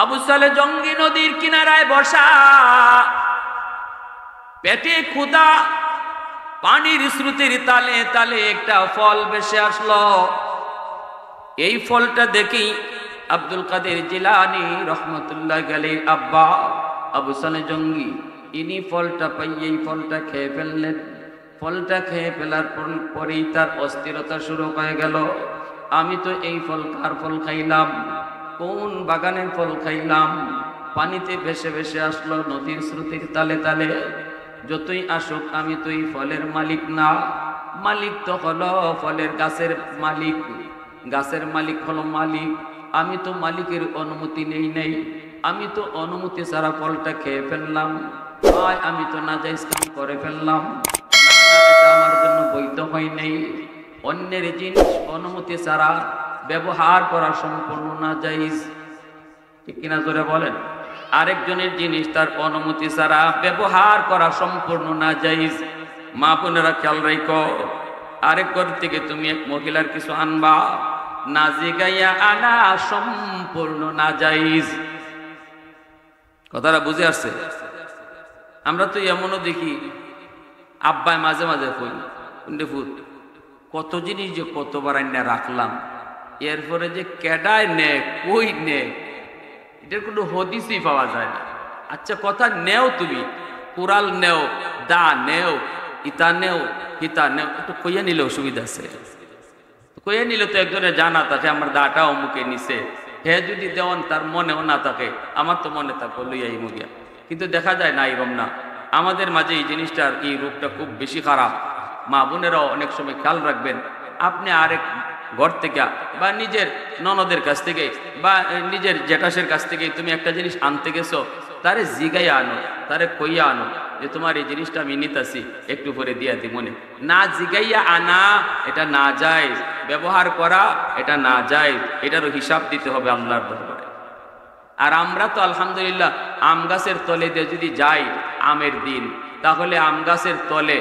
আবু সালেহ জঙ্গি নদীর কিনারায় বসা, পেটে ক্ষুধা, পানির স্রোতের তালে তালে একটা ফল ভেসে আসলো। এই ফলটা দেখি আব্দুল কাদের জিলানী রহমতুল্লাহ আলাইহির আব্বা আবু সালেহ জঙ্গি ইনি ফলটা পাইয়ে এই ফলটা খেয়ে ফেললেন। ফলটা খেয়ে ফেলার পরেই তার অস্থিরতা শুরু হয়ে গেল। আমি তো এই ফল কার ফল খাইলাম, কোন বাগানের ফল খাইলাম? পানিতে ভেসে ভেসে আসলো নদীর স্রোতের তালে তালে। যতই আসুক আমি তো এই ফলের মালিক না। মালিক তো হলো ফলের গাছের মালিক, গাছের মালিক হলো মালিক। আমি তো মালিকের অনুমতি নেই নাই, আমি তো অনুমতি ছাড়া ফলটা খেয়ে ফেললাম। আমি তো নাজায়েজ কাম করে ফেললাম। এটা আমার জন্য বৈধ হয় নাই। অন্যের জিনিস অনুমতি ছাড়া ব্যবহার করা সম্পূর্ণ নাজায়েজ, ঠিক কিনা জোরে বলেন? আরেকজনের জিনিস তার অনুমতি ছাড়া ব্যবহার করা সম্পূর্ণ নাজায়েজ। মা বোনেরা খেয়াল রাখো, আরেক ঘর থেকে তুমি এক মহিলার কিছু আনবা, না জিগাইয়া আনা সম্পূর্ণ নাজায়েজ। কথাটা বুঝে আসছে? আমরা তো এমনও দেখি, আব্বাই মাঝে মাঝে কই কত জিনিস যে কতবার আইনা রাখলাম, এরপরে যে কেডায় নে কই নে এটার কোনো হদিসই পাওয়া যায় না। আচ্ছা কথা নেও, তুমি কুড়াল নেও, দা নেও, ইতা নেও, হিতা নেও, একটু কইয়া নিলে অসুবিধা আছে। কইয়া নিলে তো একজনের জানা থাকে আমার দাটা অমুকে নিছে, হে যদি দেওয়ান তার মনেও না থাকে, আমার তো মনে থাকে লইয়াই মুগিয়া। কিন্তু দেখা যায় না এরকম না। আমাদের মাঝে এই জিনিসটার এই রূপটা খুব বেশি খারাপ। মা বোনেরাও অনেক সময় খেয়াল রাখবেন, আপনি আরেক ঘর থেকে বা নিজের ননদের কাছ থেকে বা নিজের জেঠাশের কাছ থেকে তুমি একটা জিনিস আনতে গেছো, তারে জিগাইয়া আনো, তারে কইয়া আনো যে তোমার এই জিনিসটা আমি নিতেছি, একটু পরে দিয়া দি। মনে না জিগাইয়া আনা এটা না যায়, ব্যবহার করা এটা না যায়, এটারও হিসাব দিতে হবে আল্লাহর দরবারে। আর আমরা তো আলহামদুলিল্লাহ আম গাছের তলে দিয়ে যদি যাই আমের দিন, তাহলে আম গাছের তলে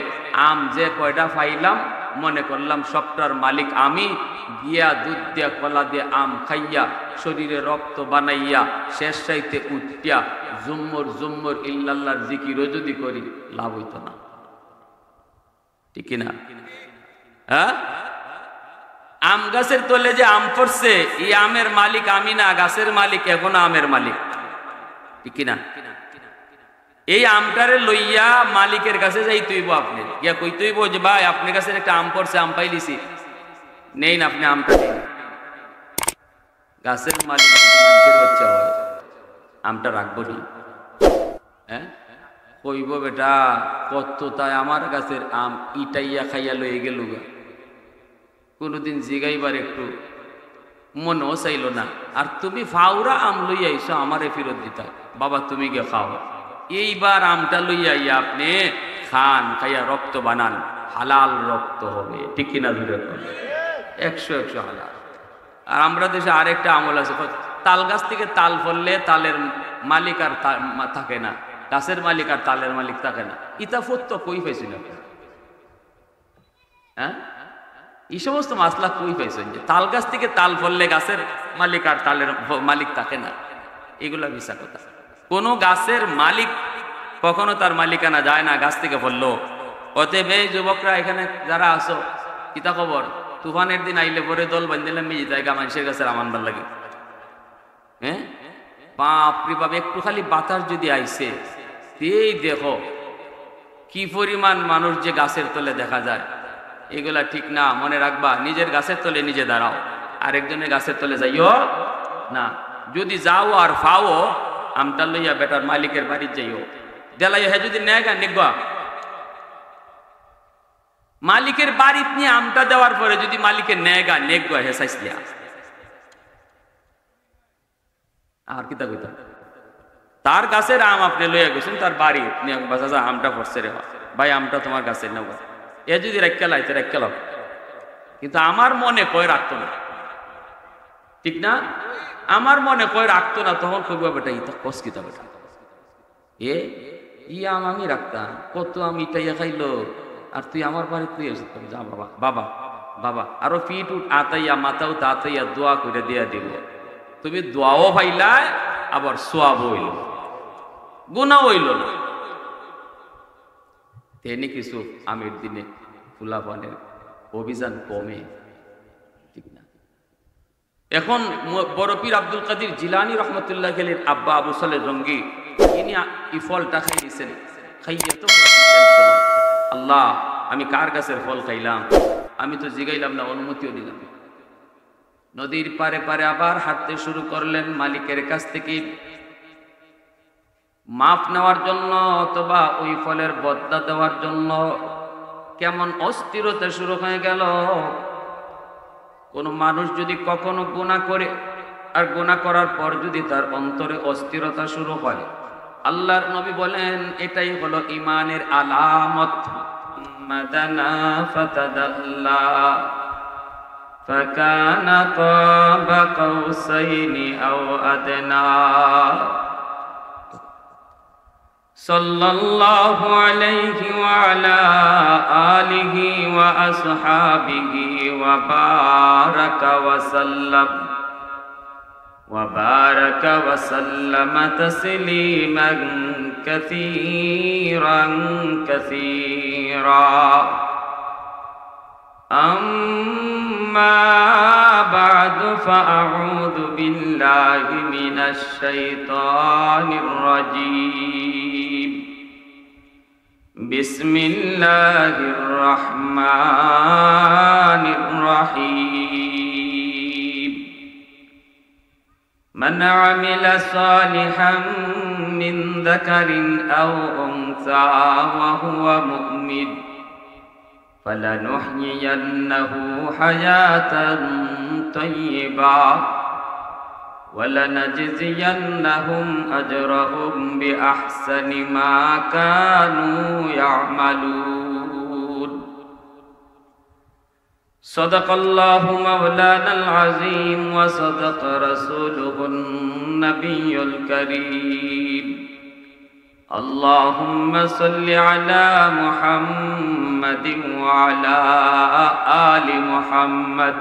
আম যে কয়টা পাইলাম মনে করলাম সবটার মালিক আমি, গিয়া দুধ দিয়া কলা দিয়ে আম খাইয়া শরীরে রক্ত বানাইয়া শেষ চাইতে উঠিয়া জুম্মর জুম্মর ইল্লাল্লাহর জিকিরও যদি করি লাভ হইতো না, ঠিক কিনা? হ্যাঁ, আম গাছের তলে যে আম পড়ছে এই আমের মালিক আমি না, গাছের মালিক এখন আমের মালিক, ঠিক কিনা? এই আমটারে লইয়া মালিকের কাছে যাই তুইব, আপনি গিয়া কই তুইব যে ভাই আপনার কাছে একটা আম পড়ছে, আম পাইলিছি, নেই না আপনি আমটা নেই। গাছের মালিক মানুষের বাচ্চা হয়, আমটা রাখবো নি? হ্যাঁ কইব বেটা কত তাই আমার গাছের আম ইটাইয়া খাইয়া লয়ে গেল, কোনোদিন জিগাইবার একটু মনেও চাইল না। আর তুমি ফাউরা আম লইয়া আইসো আমারে ফেরত দিতা, বাবা তুমি গে খাও। এইবার আমটা লইয়া ইয়া আপনি খান, খাইয়া রক্ত বানান, হালাল রক্ত হবে, ঠিক কিনা? ধরে 100 হালাল। আর আমরা দেশে আরেকটা আমল আছে, তাল গাছ থেকে তাল ফললে তালের মালিক আর থাকে না, গাছের মালিক আর তালের মালিক থাকে না। ইতাফত তো কই পাইছিল? হ্যাঁ, এই সমস্ত মাসলা কই পাইছেন যে তাল গাছ থেকে তাল ফললে গাছের মালিক আর তালের মালিক থাকে না? এগুলা মিশা কথা। কোন গাছের মালিক কখনো তার মালিকানা যায় না গাছ থেকে ফললো। অতএব এই যুবকরা এখানে যারা আসো, কিতা খবর? তুফানের দিন আইলে পরে দল বান্ধিলাম মেয়ে জায়গা মানুষের গাছের আমান ভাল লাগে। হ্যাঁ বাপরে বাপ, একটু খালি বাতাস যদি আইছে এই দেখো কি পরিমাণ মানুষ যে গাছের তলে দেখা যায়। এগুলা ঠিক না, মনে রাখবা নিজের গাছের তলে নিজে দাঁড়াও, আরেকজনের গাছের তলে যাইও না। যদি যাও আর ফাও আমটা লইয়া বেটার মালিকের বাড়ি যাইও, দেলাই হ্যাঁ যদি নেগা নেগা মালিকের বাড়িতে নিয়ে আমটা দেওয়ার পরে যদি মালিকের নেগা নেগা হে সাইসলিয়া আর কিতা কইতা তার গাছের আম আপনি লইয়া গেছেন তার বাড়ি নিয়ে, বাসা আমটা পড়ছে রে ভাই, আমটা তোমার গাছের নেওয়া, এ যদি রাখা লাইতে রাখা লাও, কিন্তু আমার মনে কয় রাখতো না, ঠিক না? আমার মনে কয় রাখতো না, তখন কইবা বেটা ইতা কস কিতা বেটা, এ ই আম আমি রাখতাম, কত আমি ইটাইয়া খাইলো, আর তুই আমার বাড়ি তুই এসে যা বাবা বাবা বাবা, আরো পিঠ উঠ আতাইয়া মাথাও আতাইয়া দোয়া করে দিয়া দিব। তুমি দোয়াও পাইলা আবার সোয়াব হইল, গুনাহ হইল না। তেনি কিছু আমির দিনে ফুলাপানের অভিযান কমে, ঠিক না? এখন বড় পীর আব্দুল কাদির জিলানী রহমতুল্লাহ আলাইহির আব্বা আবু সালেহ জঙ্গি ইনি এই ফলটা খাই দিয়েছেন। খাইয়ে তো আল্লাহ, আমি কার গাছের ফল খাইলাম? আমি তো জিগাইলাম না, অনুমতিও দিলাম। নদীর পারে পারে আবার হাঁটতে শুরু করলেন মালিকের কাছ থেকে মাপ নেওয়ার জন্য অথবা ওই ফলের বদলা দেওয়ার জন্য। কেমন অস্থিরতা শুরু হয়ে গেল। কোন মানুষ যদি কখনো গুনাহ করে আর গুনাহ করার পর যদি তার অন্তরে অস্থিরতা শুরু হয়, আল্লাহর নবী বলেন এটাই হলো ঈমানের আলামত। মাদানা ফাতাদাল্লা ফাকানা কাবা কাউসাইনি আও আদনা। সাল্লাল্লাহু আলাইহি ওয়া আলা আলিহি ওয়া আসহাবিহি ওয়া বারাকা ওয়া সাল্লাম وبارك وسلم تسليما كثيرا كثيرا. أما بعد فأعوذ بالله من الشيطان الرجيم. بسم الله الرحمن الرحيم. من عمل صالحا من ذكر أو أنثى وهو مؤمن فلنحيينه حياة طيبة ولنجزينهم أجرهم بأحسن ما كانوا يعملون. صدق الله مولانا العظيم وصدق رسوله النبي الكريم. اللهم صل على محمد وعلى آل محمد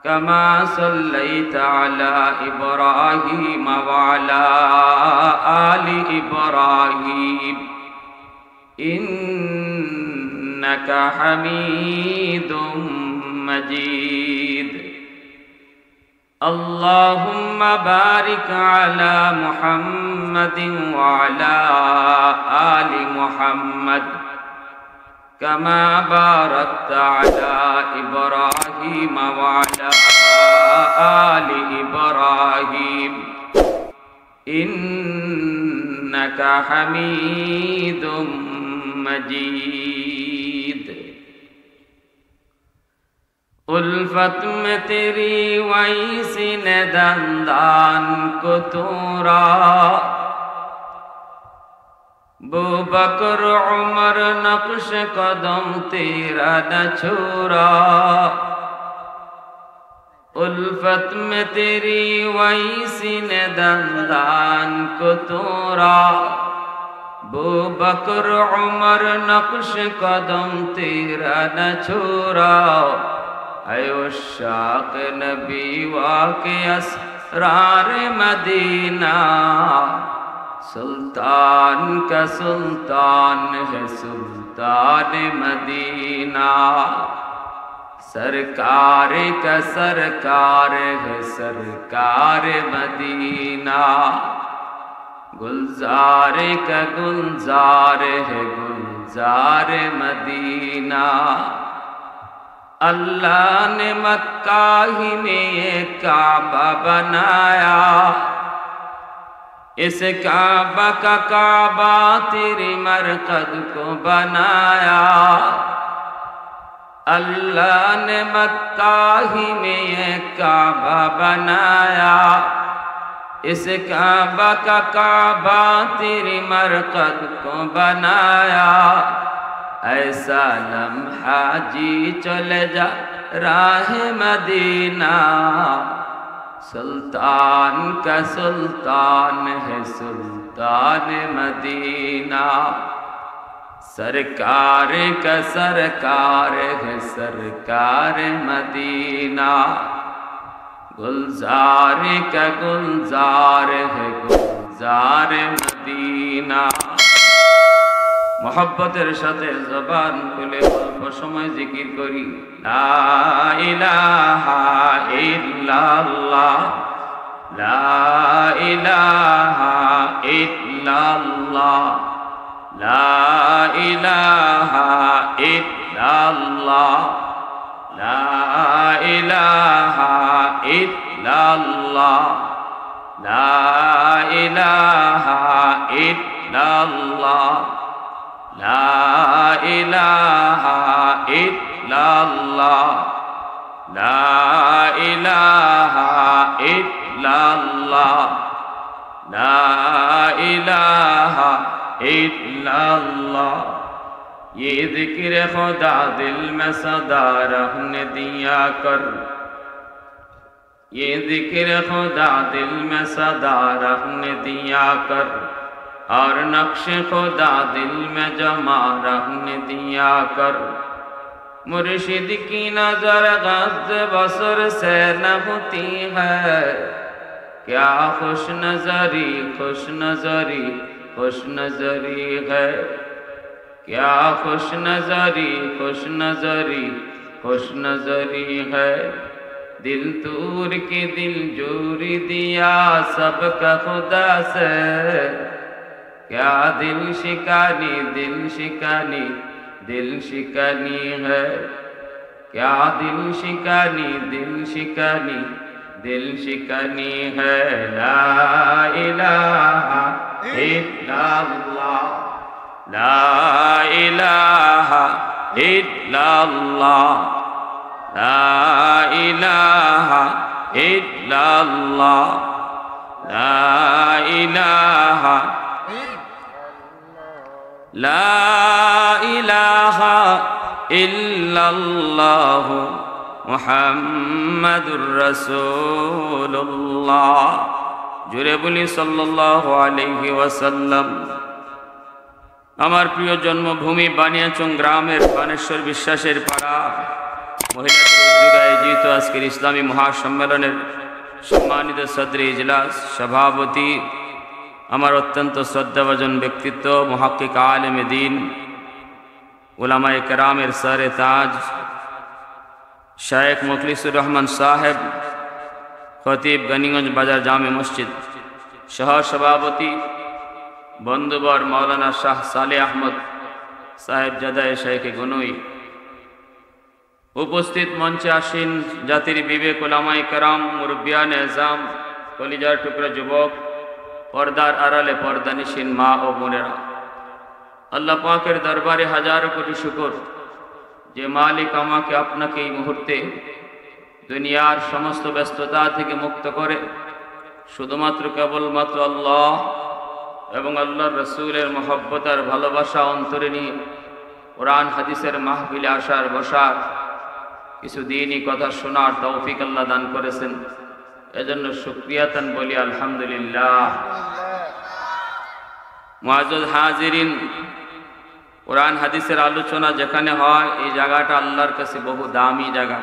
كما صليت على إبراهيم وعلى آل إبراهيم إنك حميد مجيد. اللهم بارك على محمد وعلى آل محمد كما باركت على إبراهيم وعلى آل إبراهيم إنك حميد مجيد. उल्फत में तेरी वैसी ने दंदान को तोरा, बू बकर उमर नक्श कदम तेरा न छोरा. उल्फत में तेरी वैसी ने दंदान को तोरा, बू बकर उमर नक्श कदम तेरा न छोरा. अयोशाक नबी वाके असरार मदीना, सुल्तान का सुल्तान है सुल्तान मदीना. सरकार का सरकार है सरकार मदीना. गुलजार का गुलजार है गुलजार मदीना. अल्लाह ने मक्का ही में एक काबा बनाया, इस काबा का काबा तेरे मरकद को बनाया. अल्लाह ने मक्का ही में एक काबा बनाया, इस काबा का काबा तेरे मरकद को बनाया. ऐसा लम्हा जी चले जा राह मदीना, सुल्तान का सुल्तान है सुल्तान मदीना. सरकार का सरकार है सरकार मदीना. गुलजार का गुलजार है गुलजार मदीना। मोहब्बतेर साथे जबान खुले अल्प समय जिकिर करी ला इलाहा इल्लाल्लाह ला इलाहा इल्लाल्लाह ला इलाहा इल्लाल्लाह ला इलाहा इल्लाल्लाह ला इलाहा इल्लाल्लाह ला इलाहा इल्लाल्लाह ला इलाहा इल्लाल्लाह ला इलाहा इल्लाल्लाह। ये जिक्र खुदा दिल में सदा रहने दिया कर, ये जिक्र खुदा दिल में सदा रहने दिया कर, और नक्श खुदा दिल में जमा रहने दिया कर। मुर्शिद की नजर गज़ बसर से न होती है, क्या खुश नजरी खुश नजरी खुश नजरी है, क्या खुश नजरी खुश नजरी खुश नजरी है। दिल तूर के दिल जोरी दिया सबका खुदा से, क्या दिल शिकानी दिल शिकानी दिल शिकानी है, क्या दिल शिकानी दिल शिकानी दिल शिकानी है। ला इलाहा इल्लल्लाह ला इलाहा इल्लल्लाह ला इलाहा इल्लल्लाह ला इलाहा ला इलाहा इल्लल्लाह मुहम्मदुर रसूलुल्लाह। जुरे बोली सल्लल्लाहु अलैहि वसल्लम। আমার প্রিয় জন্মভূমি বানিয়াচং গ্রামের বানেশ্বর বিশ্বাসের পাড়া মহিলাদের উদ্যোগে আয়োজিত আজকের ইসলামী মহাসম্মেলনের সম্মানিত সদরে ইজলাস সভাপতি আমার অত্যন্ত শ্রদ্ধাভাজন ব্যক্তিত্ব মুহাক্কিক আলেমে দ্বীন উলামায়ে কেরামের সরে তাজ শায়েখ মুখলিসুর রহমান সাহেব খতিব গনিগঞ্জ বাজার জামে মসজিদ সহ সভাপতি বন্ধুবর মৌলানা শাহ সালে আহমদ সাহেব জাদায়ে শেখ গনুই, উপস্থিত মঞ্চে আসীন জাতির বিবেক উলামায়ে কেরাম মুরব্বিয়ানে এজাম কলিজার টুকরা যুবক পর্দার আড়ালে পর্দানিশীন মা ও বোনেরা, আল্লাহ পাকের দরবারে হাজারো কোটি শুকর যে মালিক আমাকে আপনাকে এই মুহূর্তে দুনিয়ার সমস্ত ব্যস্ততা থেকে মুক্ত করে শুধুমাত্র কেবলমাত্র আল্লাহ এবং আল্লাহর রসুলের মহব্বত আর ভালোবাসা অন্তরে নিয়ে কোরআন হাদিসের মাহফিলে আসার বসার কিছু দিনই কথা শোনার তৌফিক আল্লাহ দান করেছেন। এজন্য শুকরিয়াতান বলি আলহামদুলিল্লাহ। মুআজ্জাজ হাজিরিন, কোরআন হাদিসের আলোচনা যেখানে হয় এই জায়গাটা আল্লাহর কাছে বহু দামি জায়গা।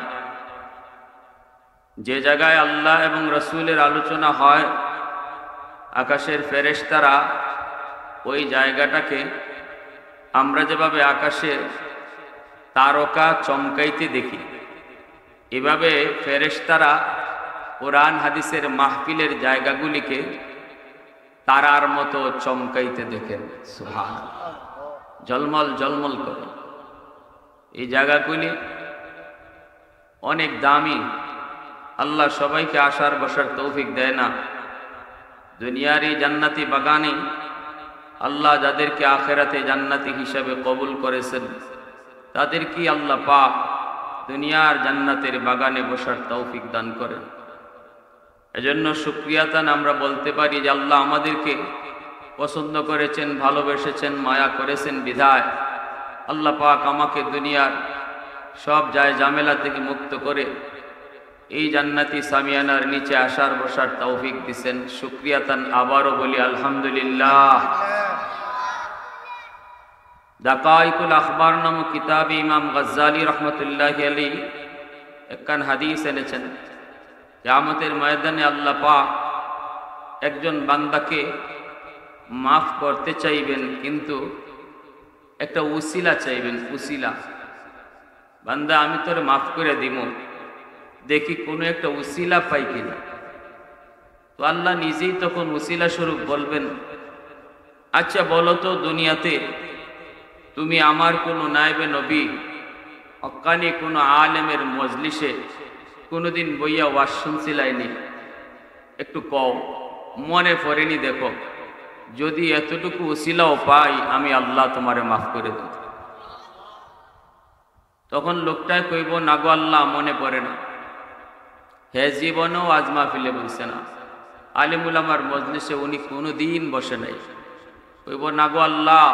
যে জায়গায় আল্লাহ এবং রসুলের আলোচনা হয় আকাশের ফেরেশতারা ওই জায়গাটাকে আমরা যেভাবে আকাশে তারকা চমকাইতে দেখি, এভাবে ফেরেশতারা কোরআন হাদিসের মাহফিলের জায়গাগুলিকে তারার মতো চমকাইতে দেখেন। সুবহানাল্লাহ, ঝলমল ঝলমল করে। এই জায়গাগুলি অনেক দামি, আল্লাহ সবাইকে আসার বসার তৌফিক দেয় না। দুনিয়ার এই জান্নাতি বাগানে আল্লাহ যাদেরকে আখেরাতে জান্নাতি হিসাবে কবুল করেছেন তাদেরকে আল্লাহ পাক দুনিয়ার জান্নাতের বাগানে বসার তৌফিক দান করেন। এজন্য শুকরিয়াতান আমরা বলতে পারি যে আল্লাহ আমাদেরকে পছন্দ করেছেন, ভালোবেসেছেন, মায়া করেছেন বিধায় আল্লাহ পাক আমাকে দুনিয়ার সব যায় ঝামেলা থেকে মুক্ত করে এই জান্নাতি সামিয়ানার নিচে আসার বসার তৌফিক দিছেন। শুকরিয়াতান আবারও বলি আলহামদুলিল্লাহ। দাকাইকুল আখবার নামক কিতাবে ইমাম গজ্জালি রহমতুল্লাহি আলাইহি একখান হাদিস এনেছেন। কিয়ামতের ময়দানে আল্লাহ পাক একজন বান্দাকে মাফ করতে চাইবেন, কিন্তু একটা উসিলা চাইবেন। উসিলা, বান্দা আমি তোরে মাফ করে দিব, দেখি কোনো একটা উসিলা পাই কিনা। তো আল্লাহ নিজেই তখন উসিলা স্বরূপ বলবেন, আচ্ছা বলো তো, দুনিয়াতে তুমি আমার কোনো নায়েবে নবী হক্কানি কোনো আলেমের মজলিসে কোনোদিন বইয়া ওয়াজ শুনছিলাইনি? একটু কও, মনে পড়েনি? দেখো, যদি এতটুকু উসিলাও পাই আমি আল্লাহ তোমারে মাফ করে দেব। তখন লোকটাই কইব, না গো আল্লাহ, মনে পড়ে না। হে জীবনেও আজ মাহফিলে বলছে না, আলিমুল আমার মজলিসে উনি কোনোদিন বসে নাই। কইব, না গো আল্লাহ,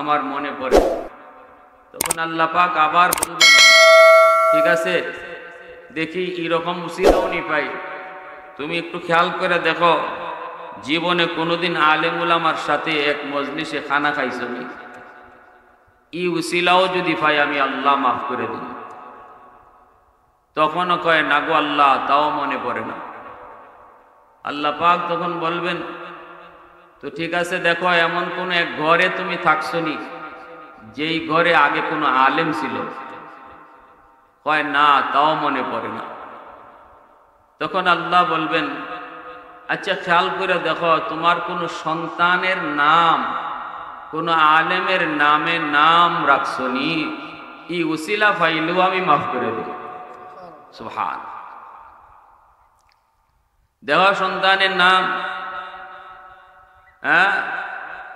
আমার মনে পড়ে। তখন আল্লাহ পাক আবার বলবেন, ঠিক আছে, দেখি এরকম উসিলাও নি পাই। তুমি একটু খেয়াল করে দেখো, জীবনে কোনোদিন আলেমুল আমার সাথে এক মজলিসে খানা খাইছো নি? ই উসিলাও যদি পাই আমি আল্লাহ মাফ করে দিই। তখনও কয়, না গো আল্লাহ, তাও মনে পড়ে না। আল্লাহ পাক তখন বলবেন, তো ঠিক আছে, দেখো এমন কোন এক ঘরে তুমি থাকছো নি যেই ঘরে আগে কোনো আলেম ছিল? কয়, না, তাও মনে পড়ে না। তখন আল্লাহ বলবেন, আচ্ছা খেয়াল করে দেখো, তোমার কোনো সন্তানের নাম কোনো আলেমের নামে নাম রাখছো নি? ই উসিলা পাইলেও আমি মাফ করে দেব। সুবহান। দেহ সন্তানের নাম, হ্যাঁ,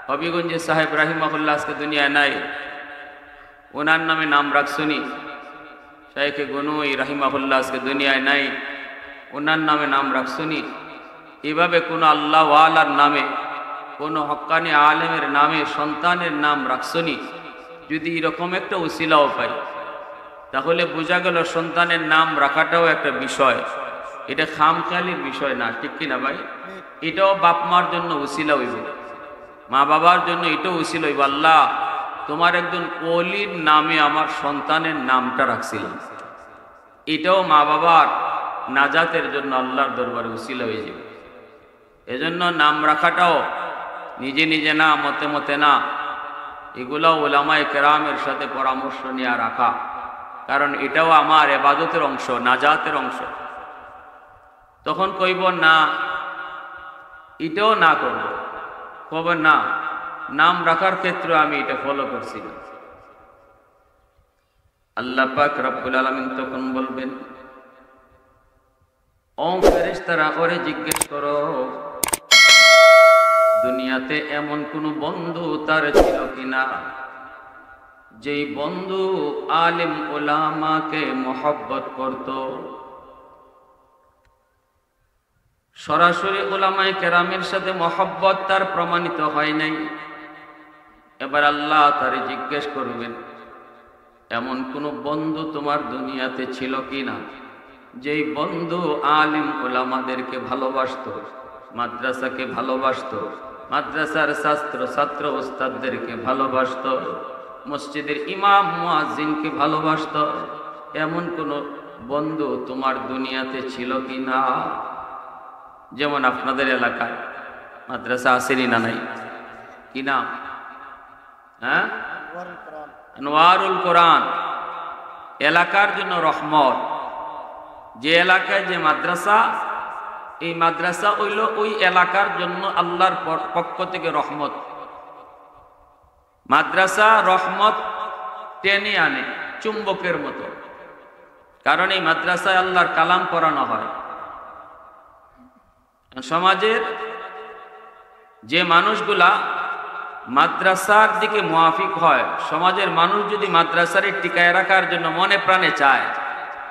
হবিগঞ্জের সাহেব রাহিমাহুল্লাহ আজকে দুনিয়ায় নাই, ওনার নামে নাম রাখছো নি? শাইখে গনুই রাহিমাহুল্লাহ আজকে দুনিয়ায় নাই, ওনার নামে নাম রাখছো নি? এভাবে কোনো আল্লাহ ওয়ালার নামে, কোনো হক্কানি আলেমের নামে সন্তানের নাম রাখছো নি? যদি এরকম একটা উসিলাও পাই, তাহলে বোঝা গেল সন্তানের নাম রাখাটাও একটা বিষয়, এটা খামখেয়ালির বিষয় না। ঠিক কিনা ভাই? এটাও বাপ মার জন্য উসিলা হইব, মা বাবার জন্য এটাও উসিলা হইব। আল্লাহ, তোমার একজন ওলির নামে আমার সন্তানের নামটা রাখছিলাম, এটাও মা বাবার নাজাতের জন্য আল্লাহর দরবারে উসিলা হয়ে যাবে। এজন্য নাম রাখাটাও নিজে নিজে না, মতে মতে না, এগুলাও উলামায়ে কেরামের সাথে পরামর্শ নিয়ে রাখা, কারণ এটাও আমার ইবাদতের অংশ, নাজাতের অংশ। তখন কইব, না, এটাও না করব, কব না, নাম রাখার ক্ষেত্রে আমি এটা ফলো করছি না। আল্লাহ পাক রব্বুল আলামিন তখন বলবেন, ও ফেরেশতারা, ওরে জিজ্ঞেস করো, দুনিয়াতে এমন কোন বন্ধু তার ছিল কিনা যেই বন্ধু আলেম উলামাকে মহব্বত করত? সরাসরি উলামায়ে কেরামের সাথে মহব্বত তার প্রমাণিত হয় নাই। এবার আল্লাহ তারে জিজ্ঞেস করবেন, এমন কোন বন্ধু তোমার দুনিয়াতে ছিল কিনা যেই বন্ধু আলেম উলামাদেরকে ভালোবাসতো, মাদ্রাসাকে ভালোবাসতো, মাদ্রাসার ছাত্র ওস্তাদদেরকে ভালোবাসতো, মসজিদের ইমাম মুয়াজ্জিনকে ভালোবাসতো? এমন কোন বন্ধু তোমার দুনিয়াতে ছিল কিনা? যেমন আপনাদের এলাকায় মাদ্রাসা আসেনি না নাই? কি নাম? হ্যাঁ, আনোয়ারুল কোরআন। এলাকার জন্য রহমত। যে এলাকায় যে মাদ্রাসা, এই মাদ্রাসা হইল ওই এলাকার জন্য আল্লাহর পক্ষ থেকে রহমত। মাদ্রাসা রহমত টেনে আনে চুম্বকের মতো, কারণ এই মাদ্রাসায় আল্লাহর কালাম পড়ানো হয়। সমাজের যে মানুষগুলা মাদ্রাসার দিকে মুয়াফিক হয়, সমাজের মানুষ যদি মাদ্রাসারে টিকায় রাখার জন্য মনে প্রাণে চায়,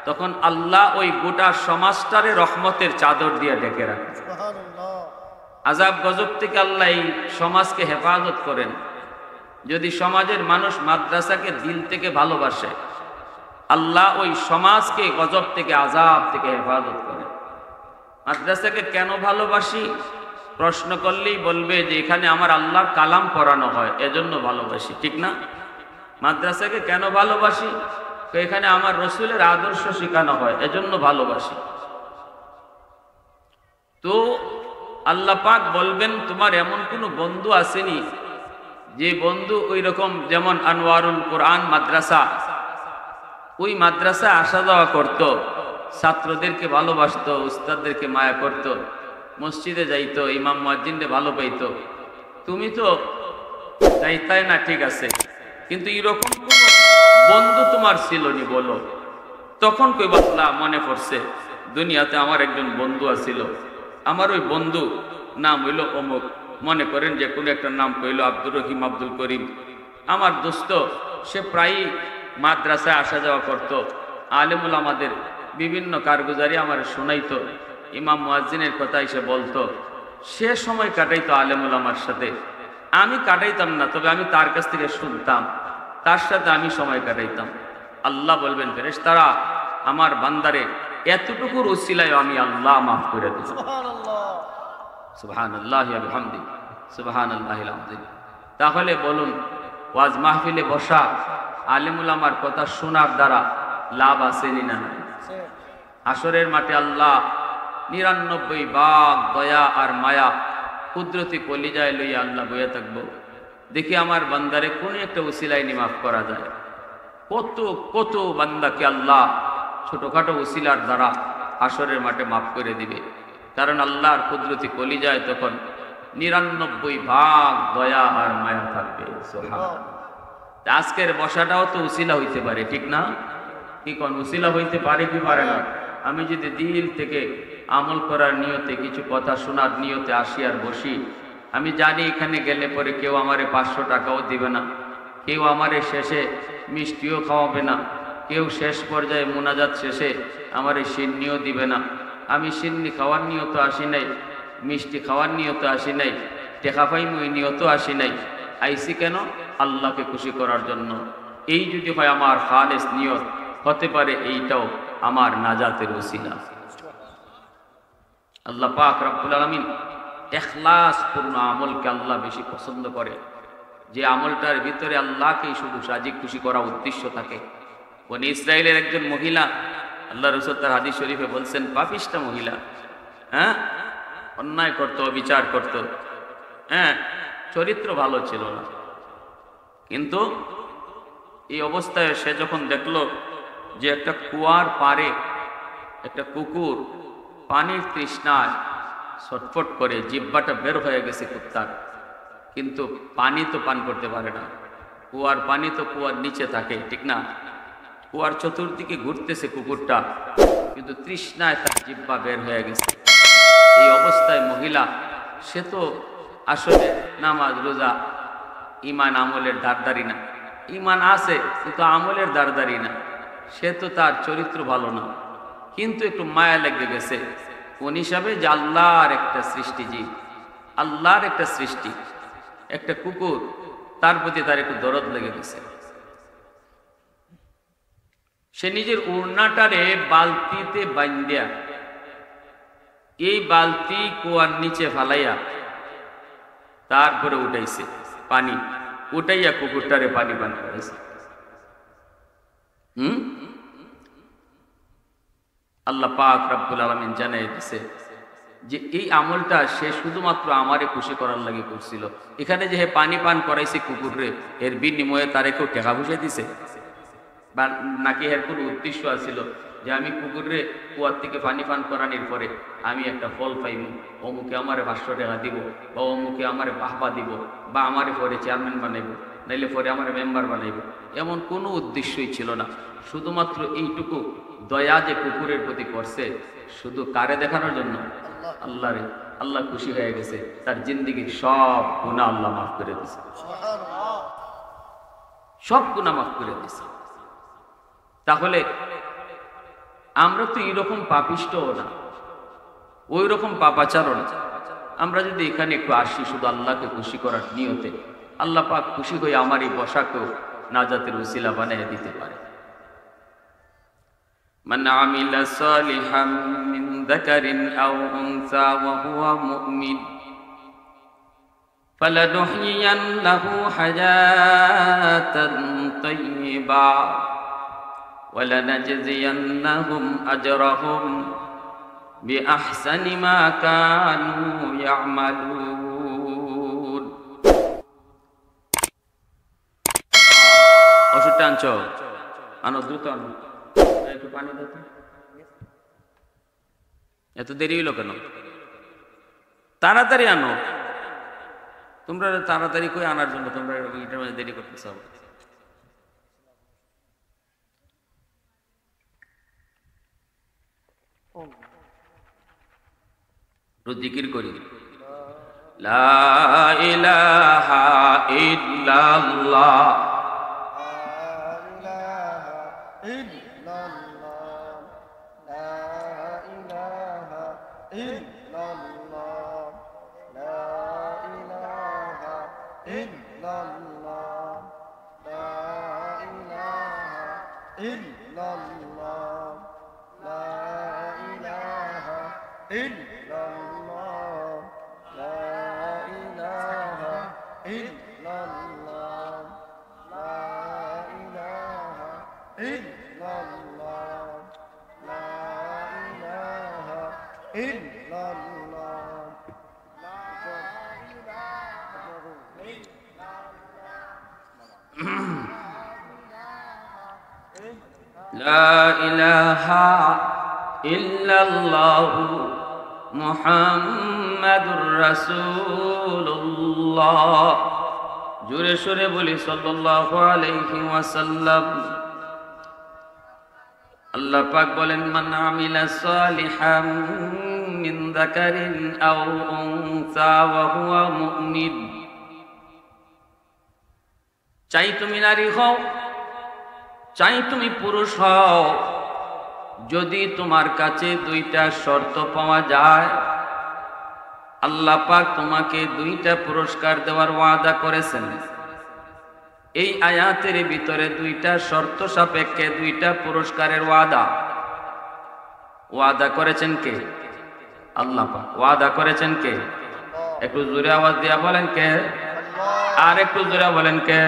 তখন আল্লাহ ওই গোটা সমাজটারে রহমতের চাদর দিয়ে ঢেকে রাখে। আযাব গজব থেকে আল্লাহ এই সমাজকে হেফাজত করেন। যদি সমাজের মানুষ মাদ্রাসাকে দিল থেকে ভালোবাসে, আল্লাহ ওই সমাজকে গজব থেকে, আযাব থেকে হেফাজত করেন। মাদ্রাসাকে কেন ভালোবাসি প্রশ্ন করলেই বলবে যে এখানে আমার আল্লাহর কালাম পড়ানো হয়, এজন্য ভালোবাসি। ঠিক না? মাদ্রাসাকে কেন ভালোবাসি? এখানে আমার রসুলের আদর্শ শেখানো হয়, এজন্য ভালোবাসি। তো আল্লাহ পাক বলবেন তোমার এমন কোনো বন্ধু আসেনি যে বন্ধু ওই রকম, যেমন আনোয়ারুল কোরআন মাদ্রাসা, ওই মাদ্রাসায় আসা যাওয়া করত, ছাত্রদেরকে ভালোবাসতো, উস্তাদদেরকে মায়া করত, মসজিদে যাইতো, ইমাম মুয়াজ্জিনকে ভালো পাইতো। তুমি তো যাইতাই না, ঠিক আছে, কিন্তু এরকম কোন বন্ধু তোমার ছিল নি বলো? তখন কইবা আল্লাহ মনে পড়ছে দুনিয়াতে আমার একজন বন্ধু আছিল, আমার ওই বন্ধু নাম হইল অমুক, মনে করেন যে কোনো একটা নাম কইল আব্দুর রহিম, আব্দুল করিম, আমার দোস্ত, সে প্রায়ই মাদ্রাসায় আসা যাওয়া করত, আলেমুল আমাদের বিভিন্ন কারগুজারি আমার শোনাইতো, ইমাম মুয়াজ্জিনের কথা এসে বলতো, সে সময় কাটাইতো আলেমুল আমার সাথে, আমি কাটাইতাম না, তবে আমি তার কাছ থেকে শুনতাম, তার সাথে আমি সময় কাটাইতাম। আল্লাহ বলবেন ফেরেশতারা আমার বান্দারে এতটুকুর উসিলায় আমি আল্লাহ মাফ করে দিই। সুবহানাল্লাহি ওয়া বিহামদিহি সুবহানাল্লাহিল আযীম। তাহলে বলুন, ওয়াজ মাহফিলে বসা আলেমুল আমার কথা শোনার দ্বারা লাভ আছে না? আসরের মাঠে আল্লাহ ৯৯ ভাগ দয়া আর মায়া কুদরতি কলিজায় লইয়া আল্লাহ বইয়া থাকবো, দেখি আমার বান্দারে কোন একটা উসিলায় মাফ করা যায়। কত কত বান্দাকে আল্লাহ ছোটখাটো উসিলার দ্বারা আসরের মাঠে মাফ করে দিবে, কারণ আল্লাহর কুদরতি কলিজায় তখন ৯৯ ভাগ দয়া আর মায়া থাকবে। আজকের বসাটাও তো উসিলা হইতে পারে, ঠিক না? কি কোন উসিলা হইতে পারে কি পারে না? আমি যদি দিল থেকে আমল করার নিয়তে, কিছু কথা শোনার নিয়তে আসি আর বসি, আমি জানি এখানে গেলে পরে কেউ আমারে ৫০০ টাকাও দিবে না, কেউ আমারে শেষে মিষ্টিও খাওয়াবে না, কেউ শেষ পর্যায়ে মোনাজাত শেষে আমারে সিন্নিও দিবে না। আমি সিন্নি খাওয়ার নিয়ত আসি নাই, মিষ্টি খাওয়ার নিয়ত আসি নাই, টেকা পাইমু এই নিয়ত আসি নাই, আইসি কেন? আল্লাহকে খুশি করার জন্য। এই যদি হয় আমার খালেস নিয়ত, হতে পারে এইটাও আমার নাজাতের ওসিলা। আল্লাহ পাক রব্বুল আলামিন ইখলাসপূর্ণ আমলকে আল্লাহ বেশি পছন্দ করে, যে আমলটার ভিতরে আল্লাহকেই শুধু সাজি খুশি করা উদ্দেশ্য থাকে। বনি ইসরায়েলের একজন মহিলা, আল্লাহ রাসূল তার হাদিস শরীফে বলছেন, পাপিষ্টা মহিলা, হ্যাঁ, অন্যায় করত, বিচার করত, হ্যাঁ, চরিত্র ভালো ছিল না। কিন্তু এই অবস্থায় সে যখন দেখলো যে একটা কুয়ার পারে একটা কুকুর পানির তৃষ্ণায় ছটফট করে, জিহ্বাটা বের হয়ে গেছে কুত্তার, কিন্তু পানি তো পান করতে পারে না, কুয়ার পানি তো কুয়ার নিচে থাকে, ঠিক না? কুয়ার চতুর্দিকে ঘুরতেছে কুকুরটা, কিন্তু তৃষ্ণায় তার জিহ্বা বের হয়ে গেছে। এই অবস্থায় মহিলা, সে তো আসলে নামাজ রোজা ইমান আমলের দারদারি না, ইমান আছে কিন্তু আমলের দারদারি না, সে তো তার চরিত্র ভালো না, কিন্তু একটু মায়া লেগে গেছে কোন হিসাবে যে আল্লাহর একটা সৃষ্টি জীব, আল্লাহর একটা সৃষ্টি, একটা কুকুর, তার প্রতি তার একটু দরদ লেগে গেছে। সে নিজের ওড়নাটারে বালতিতে বান্ধিয়া, এই বালতি কুয়ার নিচে ফালাইয়া তারপরে উঠাইছে পানি, উঠাইয়া কুকুরটারে পানি পান করাইছে। আল্লাহ পাক রব্বুল আলামিন জানাই দিছে যে এই আমলটা সে শুধুমাত্র আমারে খুশি করার লাগে করছিল। এখানে যে পানি পান করাইছে কুকুরে, এর বিনিময়ে তারে কেউ টাকা পয়সা দিছে, বা নাকি এর কোনো উদ্দেশ্য আছিল যে আমি কুকুরে কুয়ার থেকে পানি পান করানোর পরে আমি একটা ফল পাইব, অমুকে আমারে 500 টাকা দিব, বা অমুকে আমারে বাহবা দিব, বা আমারে পরে চেয়ারম্যান বানাইব, নাইলে পরে আমারে মেম্বার বানাইব, এমন কোনো উদ্দেশ্যই ছিল না। শুধুমাত্র এইটুকু দয়া যে কুকুরের প্রতি করছে, শুধু কারে দেখানোর জন্য? আল্লাহরে। আল্লাহ খুশি হয়ে গেছে, তার জিন্দেগির সব গুনাহ আল্লাহ মাফ করে দিয়েছে, সব গুনাহ মাফ করে দিয়েছে। তাহলে আমরা তো এইরকম পাপিষ্টও না, ওই রকম পাপাচারও না। আমরা যদি এখানে একটু আসি শুধু আল্লাহকে খুশি করার নিয়তে, আল্লাহ পাক খুশি হয়ে আমার এই বসাকেও নাজাতের উসিলা বানিয়ে দিতে পারে। মান আমিলা সালিহাম মিন যাকারিন আও উনসা ওয়া হুয়া মুমিন ফালানুহইয়ান্নাহু হায়াতান তাইয়্যিবা ওয়া লানাজজিয়ান্নাহুম আজরাহুম বিআহসানি মা কানু ইয়ামালুন। ওষুধটা আনছো? আনো, দ্রুত আনো, একটু পানি দাও তো। এত দেরি হইল কেন? তাড়াতাড়ি আনো। তোমরা তাড়াতাড়ি কই আনার জন্য তোমরা এটার মধ্যে দেরি করতেছ। জিকির করি, লা ইলাহা ইল্লাল্লাহ, লা ইলাহা ইল্লাল্লাহু মুহাম্মাদুর রাসূলুল্লাহ। জোরে সোরে বলি সাল্লাল্লাহু আলাইহি ওয়াসাল্লাম। আল্লাহ পাক বলেন, মান আমিলা সালিহাম মিন যাকারিন আও উনসা ওয়া হুয়া মুমিন। চাই তুমি নারী হও, চাই তুমি পুরুষ হও, যদি তোমার কাছে দুইটা শর্ত পাওয়া যায়, আল্লাহ পাক তোমাকে দুইটা পুরস্কার দেওয়ার ওয়াদা করেছেন। এই আয়াতের ভিতরে দুইটা শর্ত সাপেক্ষে দুইটা পুরস্কারের ওয়াদা করেছেন কে? আল্লাহ পাক। ওয়াদা করেছেন কে? একটু জোরে আওয়াজ দিয়া বলেন কে? আর একটু জোরে বলেন কে?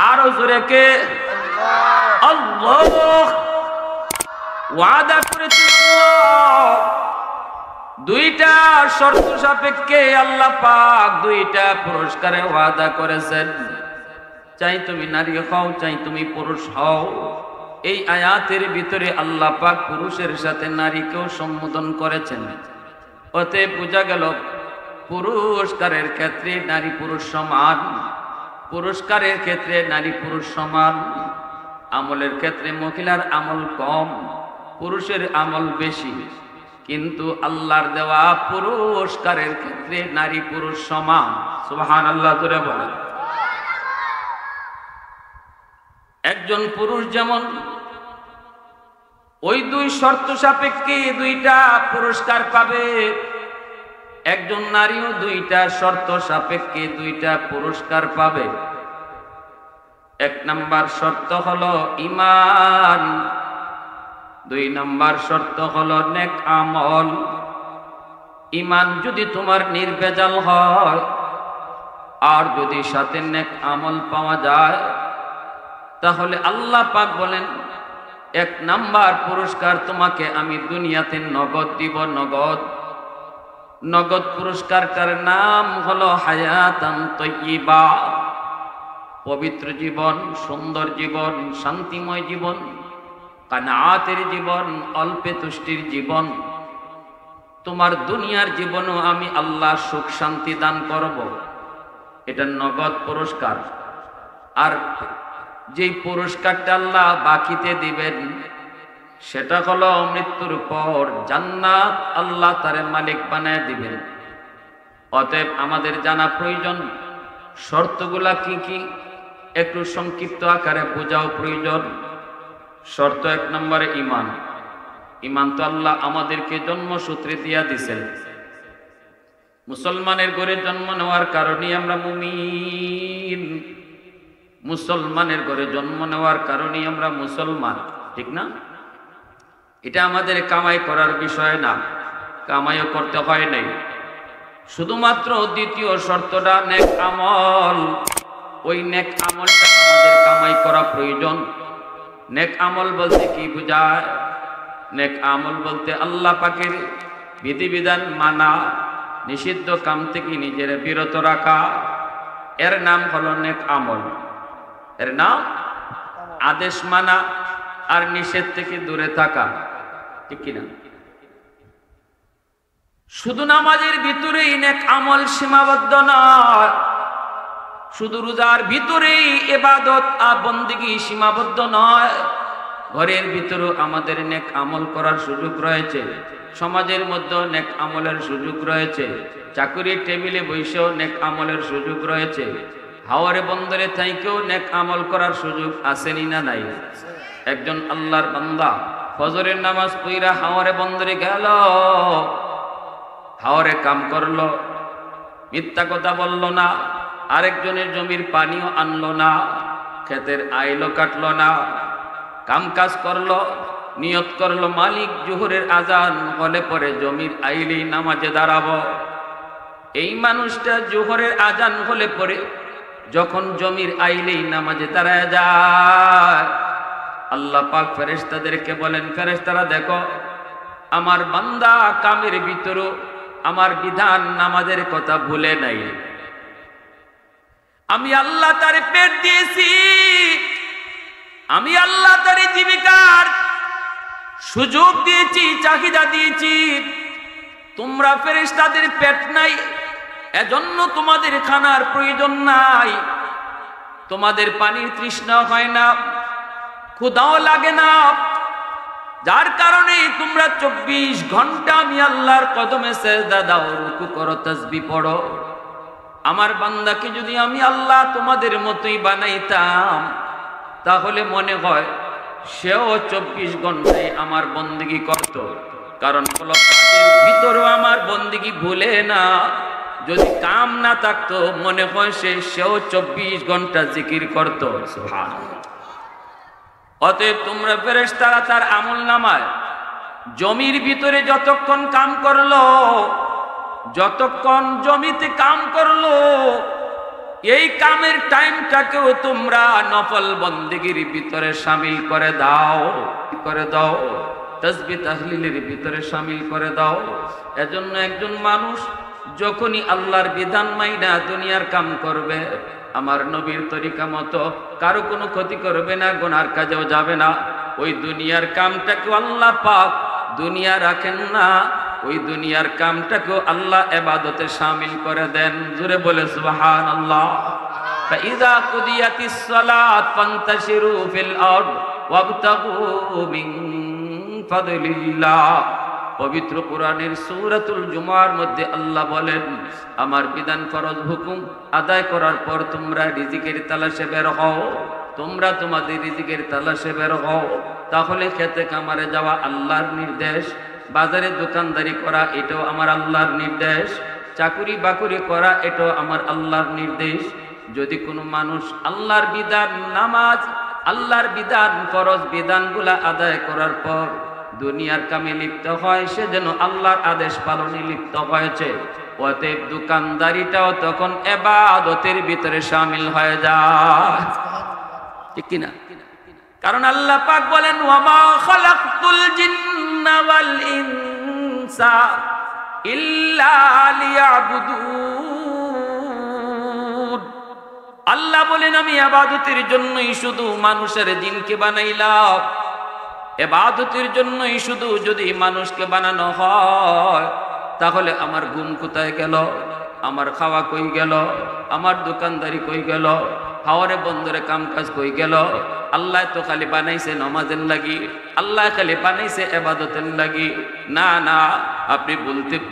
আরো জোরে কে? আল্লাহ। ওয়াদা করেছেন আল্লাহ। দুইটা শর্ত সাপেক্ষে আল্লাহ পাক দুইটা পুরস্কারের ওয়াদা করেছেন। চাই তুমি নারী হও, চাই তুমি পুরুষ হও। এই আয়াতের ভিতরে আল্লাহ পাক পুরুষের সাথে নারীকেও সম্বোধন করেছেন। ওতে বোঝা গেল পুরস্কারের ক্ষেত্রে নারী পুরুষ সমান, পুরস্কারের ক্ষেত্রে নারী পুরুষ সমান, আমলের ক্ষেত্রে মহিলার আমল কম, পুরুষের আমল বেশি। কিন্তু আল্লাহর দেওয়া পুরস্কারের ক্ষেত্রে নারী পুরুষ সমান। সুবহানাল্লাহ জোরে বলেন। একজন পুরুষ যেমন ওই দুই শর্ত সাপেক্ষে দুইটা পুরস্কার পাবে, একজন নারীও দুইটা শর্ত সাপেক্ষে দুইটা পুরস্কার পাবে। এক নাম্বার শর্ত হলো ঈমান, দুই নাম্বার শর্ত হলো নেক আমল। ঈমান যদি তোমার নির্ভেজাল হয় আর যদি সাথে নেক আমল পাওয়া যায়, তাহলে আল্লাহ পাক বলেন এক নাম্বার পুরস্কার তোমাকে আমি দুনিয়াতে নগদ দিব। নগদ পুরস্কারটার নাম হলো হায়াতান তাইয়্যিবা, পবিত্র জীবন, সুন্দর জীবন, শান্তিময় জীবন, কানাআতের জীবন, অল্পে তুষ্টির জীবন। তোমার দুনিয়ার জীবনও আমি আল্লাহ সুখ শান্তি দান করব, এটা নগদ পুরস্কার। আর যেই পুরস্কারটা আল্লাহ বাকিতে দিবেন সেটা হলো মৃত্যুর পর জান্নাত, আল্লাহ তারে মালিক বানায় দিবেন। অতএব আমাদের জানা প্রয়োজন শর্তগুলা কি কি, একটু সংক্ষিপ্ত আকারে বোঝাও প্রয়োজন। শর্ত এক নম্বরে ঈমান। ঈমান তো আল্লাহ আমাদেরকে জন্মসূত্রে দিয়া দিছেন। মুসলমানের ঘরে জন্ম নেওয়ার কারণে আমরা মুমিন, মুসলমানের ঘরে জন্ম নেওয়ার কারণে আমরা মুসলমান, ঠিক না? এটা আমাদের কামাই করার বিষয় না, কামাইও করতে হয় নাই। শুধুমাত্র দ্বিতীয় শর্তটা নেক আমল। ওই নেক আমলটা আমাদের কামাই করা প্রয়োজন। নেক আমল বলতে কি বোঝায়? নেক আমল বলতে আল্লাহ পাকের বিধিবিধান মানা, নিষিদ্ধ কাম থেকে নিজের বিরত রাখা, এর নাম হলো নেক আমল। এর নাম আদেশ মানা আর নিষেধ থেকে দূরে থাকা, ঠিক কিনা? শুধু নামাজের ভিতরেই নেক আমল সীমাবদ্ধ নয়, শুধু রোজার ভিতরেই ইবাদত আর বন্দেগী সীমাবদ্ধ নয়, ঘরের ভিতরেও আমাদের নেক আমল করার সুযোগ রয়েছে, সমাজের মধ্যে নেক আমলের সুযোগ রয়েছে, চাকরির টেবিলে বসেও নেক আমলের সুযোগ রয়েছে, হাওরে বন্দরে থাইকেও নেক আমল করার সুযোগ আসেনি না নাই? একজন আল্লাহর বান্দা ফজরের নামাজ পড়া হাওরে বন্দরে গেল, হাওরে কাম করলো, মিথ্যা কথা বলল না, আরেকজনের জমির পানিও আনলো না, ক্ষেতের আইলো কাটলো না, কাম কাজ করলো, নিয়ত করলো মালিক জোহরের আজান হলে পরে জমির আইলেই নামাজে দাঁড়াবো। এই মানুষটা জোহরের আজান হলে পরে যখন জমির আইলেই নামাজে দাঁড়ায় যায়, আল্লাহ পাক ফেরেশতাদেরকে বলেন, ফেরেশতারা দেখো আমার বান্দা কামের ভিতরও আমার বিধান নামাজের কথা ভুলে নাই। আমি আল্লাহ তারে পেট দিয়েছি, আমি আল্লাহ তারে জীবিকার সুযোগ দিয়েছি, চাহিদা দিয়েছি। তোমরা ফেরেশতাদের পেট নাই, এজন্য তোমাদের খানার প্রয়োজন নাই, তোমাদের পানির তৃষ্ণা হয় না, ক্ষুধাও লাগে না, যার কারণে তোমরা 24 ঘন্টা আমি আল্লাহর কদমে সেজদা দাও, রুকু করো, তাসবিহ পড়ো। আমার বান্দাকে যদি আমি আল্লাহ তোমাদের মতোই বানাইতাম, তাহলে মনে হয় সেও 24 ঘন্টায় আমার বন্দেগী করত, কারণ হলো কাজের ভিতরেও আমার বন্দেগী ভুলে না। যদি কাম না থাকতো মনে হয় সেও 24 ঘন্টা জিকির করত। সুবহানাল্লাহ। অতএব তোমরা ফেরেশতারা তার আমল নামায় জমির ভিতরে যতক্ষণ কাম করলো, যতক্ষণ জমিতে কাম করলো, এই কামের টাইমটাকেও তোমরা নফল বন্দেগীর ভিতরে শামিল করে দাও, তাসবিহ তাহলিলের ভিতরে শামিল করে দাও। এজন্য একজন মানুষ যখনই আল্লাহর বিধান মাইনা দুনিয়ার কাম করবে, আমার নবীর তরিকা মতো কারো কোনো ক্ষতি করবে না, গুনার কাজেও যাবে না, ওই দুনিয়ার কামটাকে আল্লাহ পাক দুনিয়া রাখেন না, ওই দুনিয়ার কামটাকেও আল্লাহ ইবাদতে শামিল করে দেন। জোরে বলে সুবহানাল্লাহ। ফাইযা কুদিয়াতিস সালাত ফান্তাশিরু ফিল আরদ ওয়াবতাগু মিন ফাদলিল্লাহ। পবিত্র কোরআনের সূরাতুল জুমার মধ্যে আল্লাহ বলেন, আমার বিধান ফরজ হুকুম আদায় করার পর তোমরা রিজিকের তালাশে বের হও, তোমরা তোমাদের রিজিকের তালাশে বের হও। তাহলে খেতে কামারে যাওয়া আল্লাহর নির্দেশ, বাজারে দোকানদারি করা এটাও আমার আল্লাহর নির্দেশ, চাকুরি বাকুরি করা এটাও আমার আল্লাহর নির্দেশ। যদি কোনো মানুষ আল্লাহর বিধান, নামাজ, আল্লাহর বিধান, ফরজ বিধানগুলা আদায় করার পর দুনিয়ার কামে লিপ্ত হয়, সে যেন আল্লাহর আদেশ পালনে লিপ্ত হয়েছে। অতএব দোকানদারিটাও তখন ইবাদতের ভিতরে শামিল হয়ে যায়, ঠিক কিনা? কারণ আল্লাহ পাক বলেন, ওয়ামা খালাকতুল জিন্না ওয়াল ইনসা ইল্লা লিয়াবুদুন। আল্লাহ বলেন, আমি ইবাদতের জন্যই শুধু মানুষের জিনকে বানাইলাম, ইবাদতের জন্যই শুধু যদি মানুষকে বানানো হয়, তাহলে আমার ঘুম কোথায় গেল, আমার খাওয়া কই গেল, আমার দোকানদারি কই গেল, হাওরে বন্দরে কাম কাজ কই গেল? আল্লাহ তো খালি বানাইছে নামাজের লাগি, আল্লাহ খালি বানাইছে ইবাদতের লাগি। না না, আপনি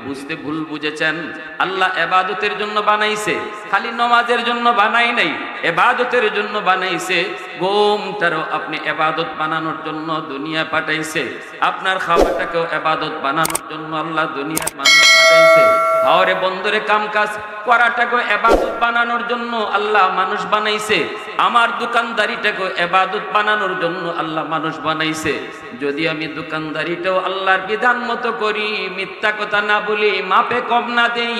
বুঝতে ভুল বুঝেছেন। আল্লাহ ইবাদতের জন্য বানাইছে, খালি নামাজের জন্য বানাই নাই, ইবাদতের জন্য বানাইছে। ঘুমটারও আপনি ইবাদত বানানোর জন্য দুনিয়া পাঠাইছে, আপনার খাওয়াটাকেও ইবাদত বানানোর জন্য আল্লাহ দুনিয়ার মানুষ পাঠাইছে। হাওরে বন্দরে কাম কাজ করাটাকেও ইবাদত বানানোর জন্য আল্লাহ মানুষ বানাইছে, আমার দোকানদারিটাকেও ইবাদত বানানোর জন্য আল্লাহ মানুষ বানাইছে। যদি আমি দোকানদারিটাও আল্লাহর বিধান মতো করি, মিথ্যা কথা না বলি, মাপে কম না দেই,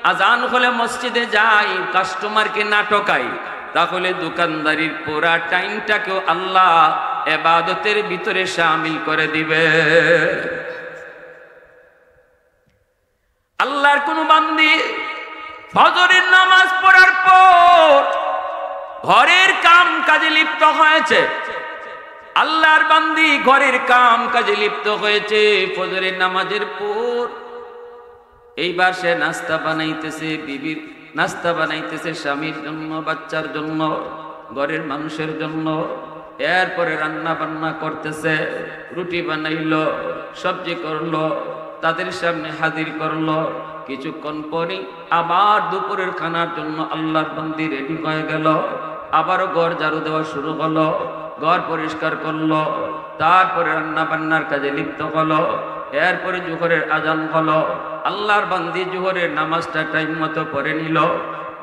আজান হলে মসজিদে যাই, কাস্টমারকে না ঠকাই, তাহলে দোকানদারির পুরা টাইমটাকেও আল্লাহ ইবাদতের ভিতরে শামিল করে দিবে। আল্লাহর কোন বান্দি ফজরের নামাজ পড়ার পর ঘরের কাম কাজে লিপ্ত হয়েছে, আল্লাহর বান্দি ঘরের কাম কাজে লিপ্ত হয়েছে ফজরের নামাজের পর, এইবার সে নাস্তা বানাইতেছে, বিবির নাস্তা বানাইতেছে, স্বামীর জন্য, বাচ্চার জন্য, ঘরের মানুষের জন্য। এরপরে রান্না বান্না করতেছে, রুটি বানাইলো, সবজি করলো, তাদের সামনে হাজির করলো। কিছুক্ষণ পরই আবার দুপুরের খানার জন্য আল্লাহর বান্দি রেডি হয়ে গেল। আবারও ঘর ঝাড়ু দেওয়া শুরু হলো, ঘর পরিষ্কার করলো, তারপরে রান্না বান্নার কাজে লিপ্ত হলো। এরপরে জোহরের আজান হলো, আল্লাহর বান্দি জোহরের নামাজটা টাইম মতো পড়ে নিল।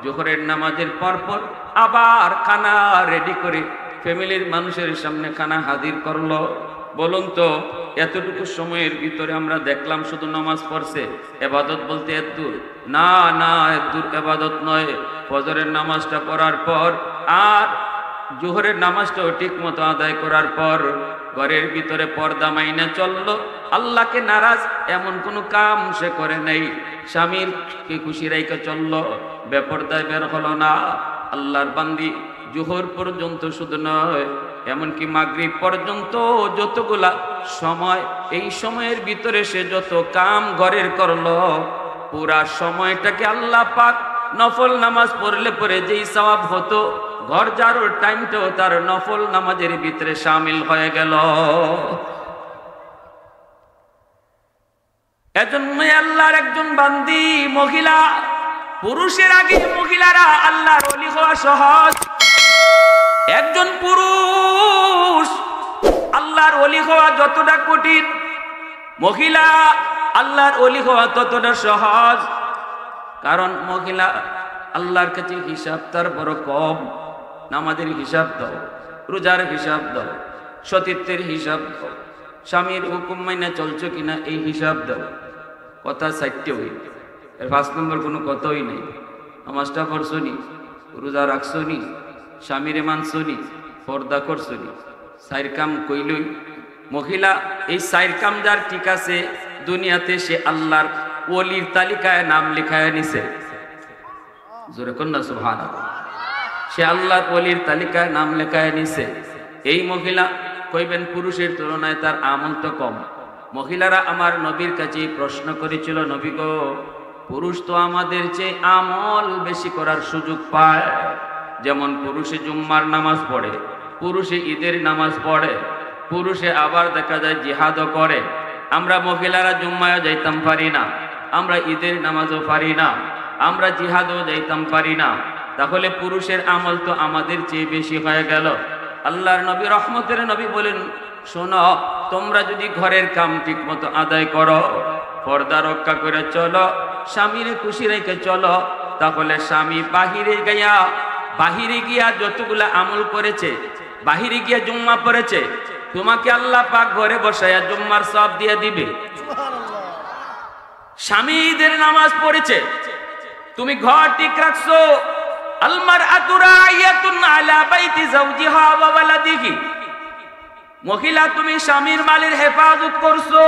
জোহরের নামাজের পরপর আবার খানা রেডি করে ফ্যামিলির মানুষের সামনে খানা হাজির করলো। বলুন তো, এতটুকু সময়ের ভিতরে আমরা দেখলাম শুধু নামাজ পড়ছে, ইবাদত বলতে এত দূর? না না, এত দূর ইবাদত নয়। ফজরের নামাজটা পড়ার পর আর জোহরের নামাজটাও ঠিক মতো আদায় করার পর ঘরের ভিতরে পর্দা মাইনা চললো। আল্লাহকে নারাজ এমন কোনো কাম সে করে নাই, স্বামীরকে খুশি রাইকে চললো, বেপরদায় বের হলো না। আল্লাহর বান্দি জোহর পর্যন্ত শুধু নয়, এমনকি মাগরিব পর্যন্ত যতগুলা সময়, এই সময়ের ভিতরে সে যত কাম ঘরের করলো, পুরা সময়টাকে আল্লাহ পাক নফল নামাজ পড়লে পরে যেই সওয়াব হতো, ঘর ঝাড়ুর টাইমটাও তার নফল নামাজের ভিতরে শামিল হয়ে গেল। এজন্যই আল্লাহর একজন বান্দি মহিলা, পুরুষের আগে মহিলারা আল্লাহর ওলি হওয়া সহজ। একজন পুরুষ আল্লাহর ওলি হওয়া যতটা কঠিন, মহিলা আল্লাহর ওলি হওয়া ততটা সহজ। কারণ মহিলা আল্লাহর কাছে হিসাব তার বড় কম। নামাজের হিসাব দাও, রোজার হিসাব দাও, সতীত্বের হিসাব দাও, স্বামীর হুকুম মাইনা চলছো কিনা এই হিসাব দাও। কথা 4টে হইল, এর 5 নম্বর কোনো কথাই নেই। নামাজটা পড়ছো নি, রোজা রাখছো নি, স্বামীরে মানছো নি, পর্দা করছো নি, 4 কাম কইলই। মহিলা এই 4 কাম যার ঠিক আছে, দুনিয়াতে সে আল্লাহর ওলির তালিকায় নাম লেখায় নিছে। জোরে কন্যা সুবহানাল্লাহ। সে আল্লাহর ওলির তালিকায় নাম লেখায় নিছে। এই মহিলা কইবেন পুরুষের তুলনায় তার আমল তো কম। মহিলারা আমার নবীর কাছে প্রশ্ন করেছিল, নবী গো, পুরুষ তো আমাদের চেয়ে আমল বেশি করার সুযোগ পায়। যেমন পুরুষে জুম্মার নামাজ পড়ে, পুরুষে ঈদের নামাজ পড়ে, পুরুষে আবার দেখা যায় জিহাদও করে। আমরা মহিলারা জুম্মায়ও যাইতাম পারি না, আমরা ঈদের নামাজও পারি না, আমরা জিহাদও যাইতাম পারি না। তাহলে পুরুষের আমল তো আমাদের চেয়ে বেশি হয়ে গেল। আল্লাহর নবী রহমতের নবী বলেন, শোনো, তোমরা যদি ঘরের কাম ঠিক মতো আদায় করো, পর্দা রক্ষা করে চলো, স্বামীরে খুশি রেখে চলো, তাহলে স্বামী বাহিরে গিয়া যতগুলা আমল করেছে, বাহিরে গিয়া জুম্মা পড়েছে, তোমাকে আল্লাহ পাক ঘরে বসায়া জুম্মার সওয়াব দিয়ে দিবে। স্বামী ঈদের নামাজ পড়েছে, তুমি ঘর ঠিক রাখছো, আলমারআতু রাইয়াতুন আলা বাইতি যাওজিহা ওয়া ওয়ালাদিহি, মহিলা তুমি স্বামীর মালের হেফাজত করছো,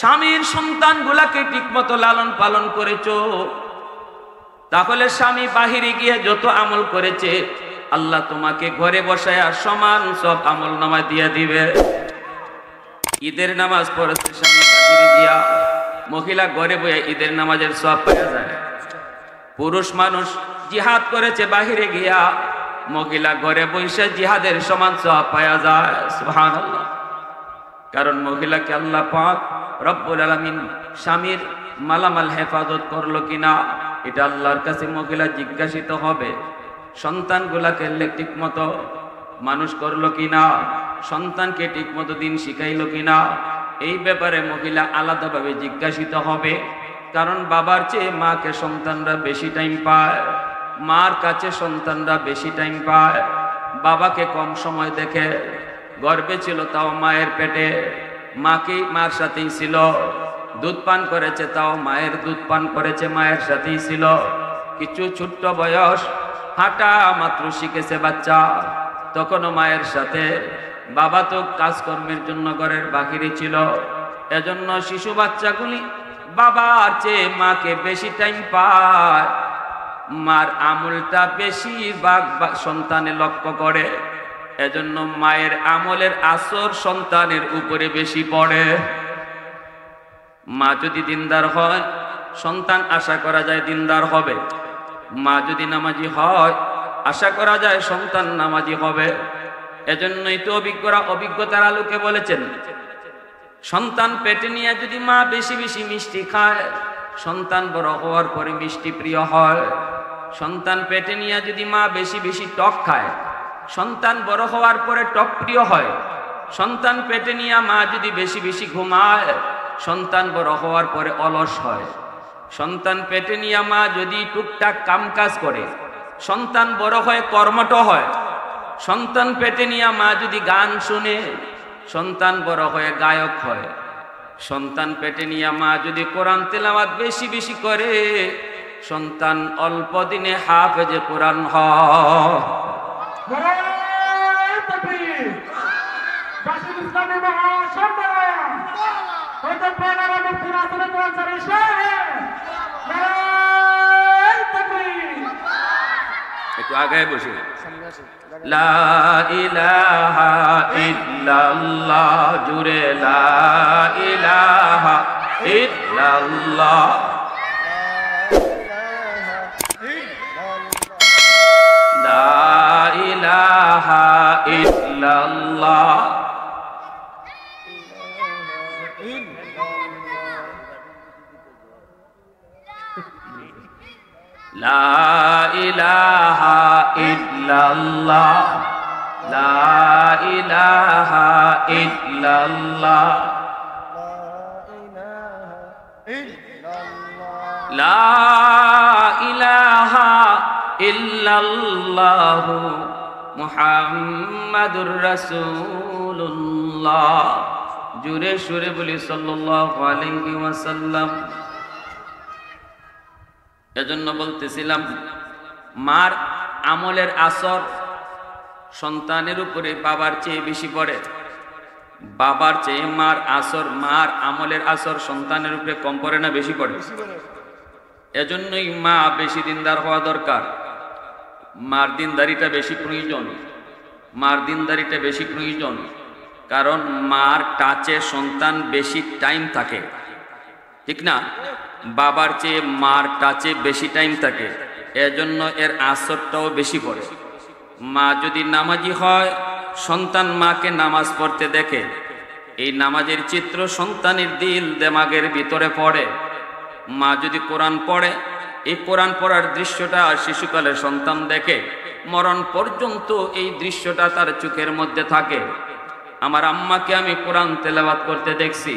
স্বামীর সন্তানগুলাকে ঠিকমতো লালন পালন করেছো, তাহলে স্বামী বাহিরে গিয়ে যত আমল করেছে আল্লাহ তোমাকে ঘরে বসায়া সমান সব আমল নামা দিয়ে দিবে। ঈদের নামাজ পড়েছে স্বামী বাহিরে গিয়া, মহিলা ঘরে বসে ঈদের নামাজের সওয়াব পেয়ে যায়। পুরুষ মানুষ জিহাদ করেছে বাহিরে গিয়া, মহিলা ঘরে বসে জিহাদের সমান সওয়াব পাওয়া যায়। সুবহানাল্লাহ। কারণ মহিলাকে আল্লাহ পাক রব্বুল আলামিন স্বামীর মালামাল হেফাজত করলো কিনা এটা আল্লাহর কাছে মহিলা জিজ্ঞাসিত হবে। সন্তানগুলাকে ঠিক মতো মানুষ করলো কিনা, সন্তানকে ঠিক মতো দিন শিখাইলো কিনা, এই ব্যাপারে মহিলা আলাদাভাবে জিজ্ঞাসিত হবে। কারণ বাবার চেয়ে মাকে সন্তানরা বেশি টাইম পায়, মার কাছে সন্তানরা বেশি টাইম পায়। বাবাকে কম সময় দেখে, গর্ভে ছিল তাও মায়ের পেটে, মার সাথেই ছিল, দুধ পান করেছে তাও মায়ের দুধ পান করেছে, মায়ের সাথেই ছিল। কিছু ছোট্ট বয়স, হাঁটা মাত্র শিখেছে বাচ্চা, তখনও মায়ের সাথে, বাবা তো কাজকর্মের জন্য ঘরের বাহিরে ছিল। এজন্য শিশু বাচ্চাগুলি বাবার চেয়ে মাকে বেশি টাইম পায়, মার আমলটা বেশি ভাগ সন্তানে লক্ষ্য করে। এজন্য মায়ের আমলের আসর সন্তানের উপরে বেশি পড়ে। মা যদি দিনদার হয়, সন্তান আশা করা যায় দিনদার হবে। মা যদি নামাজি হয়, আশা করা যায় সন্তান নামাজি হবে। এজন্যই তো অভিজ্ঞতার আলোকে বলেছেন, সন্তান পেটে নিয়ে যদি মা বেশি বেশি মিষ্টি খায়, সন্তান বড় হওয়ার পরে মিষ্টি প্রিয় হয়। সন্তান পেটে নিয়ে যদি মা বেশি বেশি টক খায়, সন্তান বড় হওয়ার পরে টক প্রিয় হয়। সন্তান পেটে নিয়ে মা যদি বেশি বেশি ঘুমায়, সন্তান বড় হওয়ার পরে অলস হয়। সন্তান পেটে নিয়ে মা যদি টুকটাক কাম কাজ করে, সন্তান বড় হয় কর্মঠ হয়। সন্তান পেটে নিয়ে মা যদি গান শুনে, সন্তান বড় হয়ে গায়ক হয়। সন্তান পেটে নিয়ে মা যদি কোরআন তেলাওয়াত বেশি বেশি করে, সন্তান অল্প দিনে হাফেজে কোরআন হয়। একটু আগে বসে, লা ইলাহা ইল্লাল্লাহ, জুড়ে লা ইলাহা ইল্লাল্লাহ। লা ইলাহা ইল্লাল্লাহ। লা ইলাহা ইল্লাল্লাহ, লা ইলাহা ইল্লাল্লাহ, লা ইলাহা ইল্লাল্লাহ, মুহাম্মাদুর রাসূলুল্লাহ। জোরে সুরে বলি সাল্লাল্লাহু আলাইহি ওয়াসাল্লাম। এজন্য বলতেছিলাম, মার আমলের আসর সন্তানের উপরে বাবার চেয়ে বেশি পড়ে। বাবার চেয়ে মার আসর, মার আমলের আসর সন্তানের উপরে কম পড়ে না বেশি পড়ে? এজন্যই মা বেশি দিনদার হওয়া দরকার। মার দিনদারিটা বেশি প্রয়োজন, মার দিনদারিটা বেশি প্রয়োজন। কারণ মার টাচে সন্তান বেশি টাইম থাকে, ঠিক না? বাবার চেয়ে মার টাচে বেশি টাইম থাকে, এজন্য এর আসরটাও বেশি পড়ে। মা যদি নামাজি হয়, সন্তান মাকে নামাজ পড়তে দেখে, এই নামাজের চিত্র সন্তানের দিল দেমাগের ভিতরে পড়ে। মা যদি কোরআন পড়ে, এই কোরআন পড়ার দৃশ্যটা শিশুকালে সন্তান দেখে, মরণ পর্যন্ত এই দৃশ্যটা তার চোখের মধ্যে থাকে। আমার আম্মাকে আমি কোরআন তেলাওয়াত করতে দেখছি।